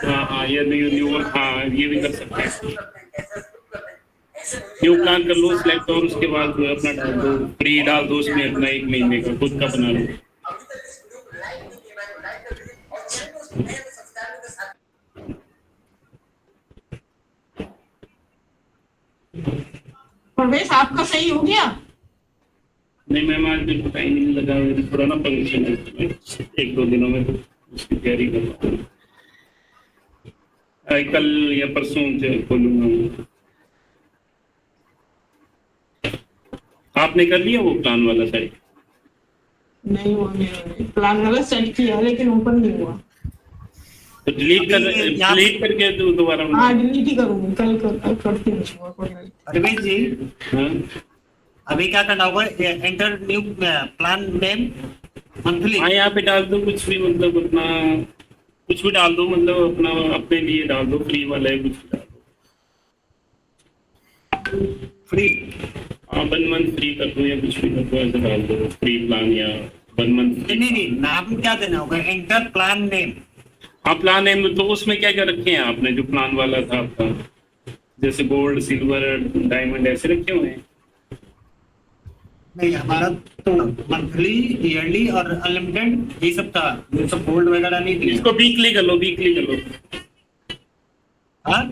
हाँ ये न्यू, हाँ ये भी कर सकते हैं, न्यू प्लान कर लो सिलेक्ट, और उसके बाद जो अपना डाल दो, फ्री डाल दो उसमें अपना 1 महीने का खुद का बना लो। प्रवेश आपका सही हो गया? नहीं मैम, आज भी पता ही नहीं लगा, थोड़ा ना फंक्शन है, 1-2 दिनों में उसकी तैयारी कर रहा हूँ, कल या परसों से खोलूंगा। आपने कर लिया वो प्लान वाला साइट? नहीं हुआ मेरा, प्लान वाला सेट किया लेकिन ओपन नहीं हुआ। तो डिलीट करके दोबारा। हाँ डिलीट ही करूंगी, कल करती हूँ। रमेश जी, हाँ अभी क्या करना होगा? Enter new plan name monthly. हाँ यहाँ पे डाल दो कुछ भी, मतलब अपना कुछ भी डाल दो, मतलब अपना अपने लिए डाल दो, फ्री वाला है कुछ भी डाल दो, फ्री। हाँ 1 मंथ फ्री कर दो या कुछ भी कर दो, ऐसे डाल दो फ्री प्लान या 1 मंथ। नहीं, नाम क्या देना होगा? Enter plan name. हाँ प्लान नेम, तो उसमें क्या क्या रखे हैं आपने? जो प्लान वाला था आपका, जैसे गोल्ड, सिल्वर, डायमंड ऐसे रखे हुए हैं? नहीं, हमारा तो मंथली, ईयरली और अनलिमिटेड ये सब था, ये सब गोल्ड वगैरह नहीं थी। इसको वीकली कर लो, वीकली कर लो। हाँ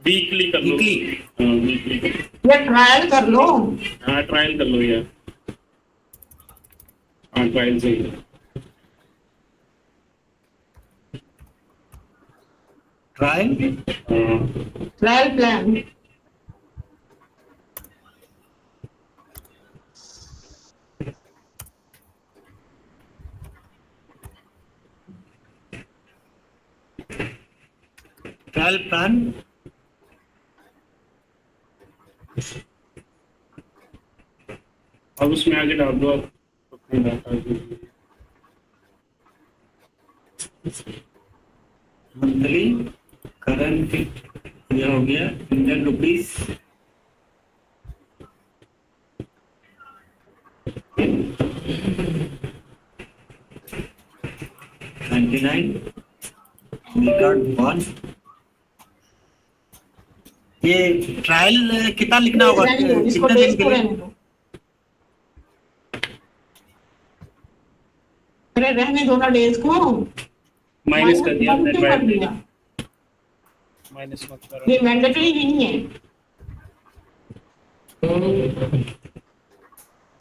वीकली कर लो, हाँ वीकली कर लो, या ट्रायल कर लो। हाँ ट्रायल कर लो यार, हाँ ट्रायल सही है। Trial trial plan. Trial plan अब उसमें आगे डाल दो आप अपनी डाटा। मंथली करंट ये हो गया इंडियन रुपीस 99 we got 1। ये ट्रायल कितना लिखना होगा? इसको कितने दिन डेज के को लिए? रहने दो। अरे रहने दो ना डेज को। माइनस कर दिया क्यों कर दिया? माइनस मत करो। ये मैंडेटरी नहीं है।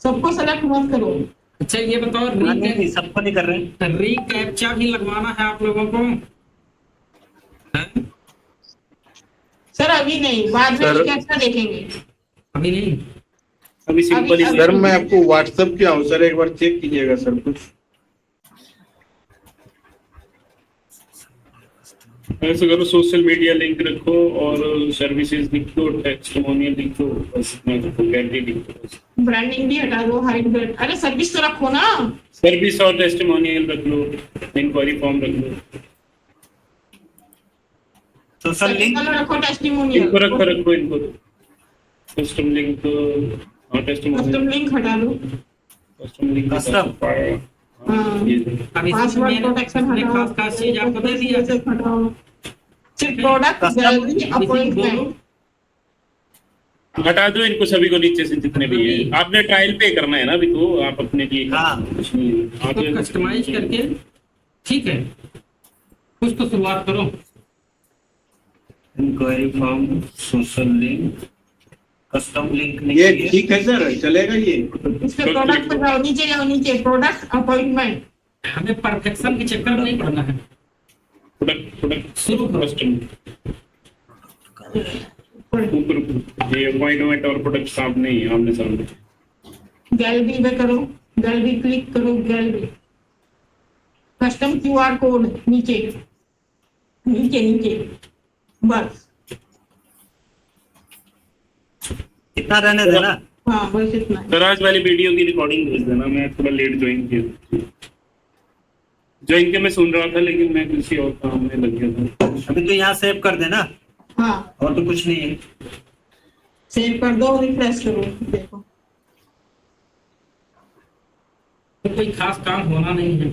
सबको सेलेक्ट मत करो। अच्छा ये बताओ, नहीं सबको नहीं कर रहे। रीकैप्चा भी लगवाना है आप लोगों को? सर अभी नहीं, बाद में सर- कैसा देखेंगे। अभी नहीं, अभी सिंपल ही सर मैं आपको व्हाट्सएप किया हूँ सर, एक बार चेक कीजिएगा सर कुछ। ऐसे करो, सोशल मीडिया लिंक रखो और सर्विसेज लिख दो, टेस्टिमोनियल लिख दो, बस मैं तो कैटेगरी लिख दो बस। ब्रांडिंग भी हटा दो, हाइट ब्रांड। अरे सर्विस तो रखो ना। सर्विस और टेस्टिमोनियल रख लो, इंक्वायरी फॉर्म रख लो, सोशल लिंक रखो, टेस्टिमोनियल इनको रखो इनको custom link testimonial custom link हटा दो। Custom link Custom? हाँ। अब पासवर्ड प्रोटेक्शन इसमें हटाओ। खास खास चीज आपको दे दिया। हटाओ। सिर्फ प्रोडक्ट गैलरी अपॉइंटमेंट। हटा दो इनको सभी को नीचे से जितने भी हैं। आपने ट्रायल पे करना है ना अभी, तो आप अपने लिए हाँ। कुछ नहीं है। आप तो कस्टमाइज करके ठीक है, कुछ तो शुरुआत करो। Inquiry form, social link, custom link नहीं ये चाहिए। ठीक है सर, चलेगा ये। इस पे प्रोडक्ट पे जाओ, नीचे जाओ, नीचे प्रोडक्ट अपॉइंटमेंट। हमें परफेक्शन के चक्कर में नहीं पड़ना है। प्रोडक्ट शुरू करो। कस्टम ऊपर ये अपॉइंटमेंट और प्रोडक्ट सामने ही आमने सामने। गैलरी में करो, गैलरी क्लिक करो, गैलरी कस्टम क्यूआर कोड नीचे नीचे नीचे बस। कितना रहने देना? हाँ बस इतना ही। सर आज वाली वीडियो की रिकॉर्डिंग भेज देना, मैं थोड़ा लेट ज्वाइन किया। ज्वाइन के मैं सुन रहा था लेकिन मैं किसी और काम में लग गया था। अभी तो यहाँ सेव कर देना। हाँ और तो कुछ नहीं है। सेव कर दो, रिफ्रेश करो, देखो तो कोई खास काम होना नहीं है।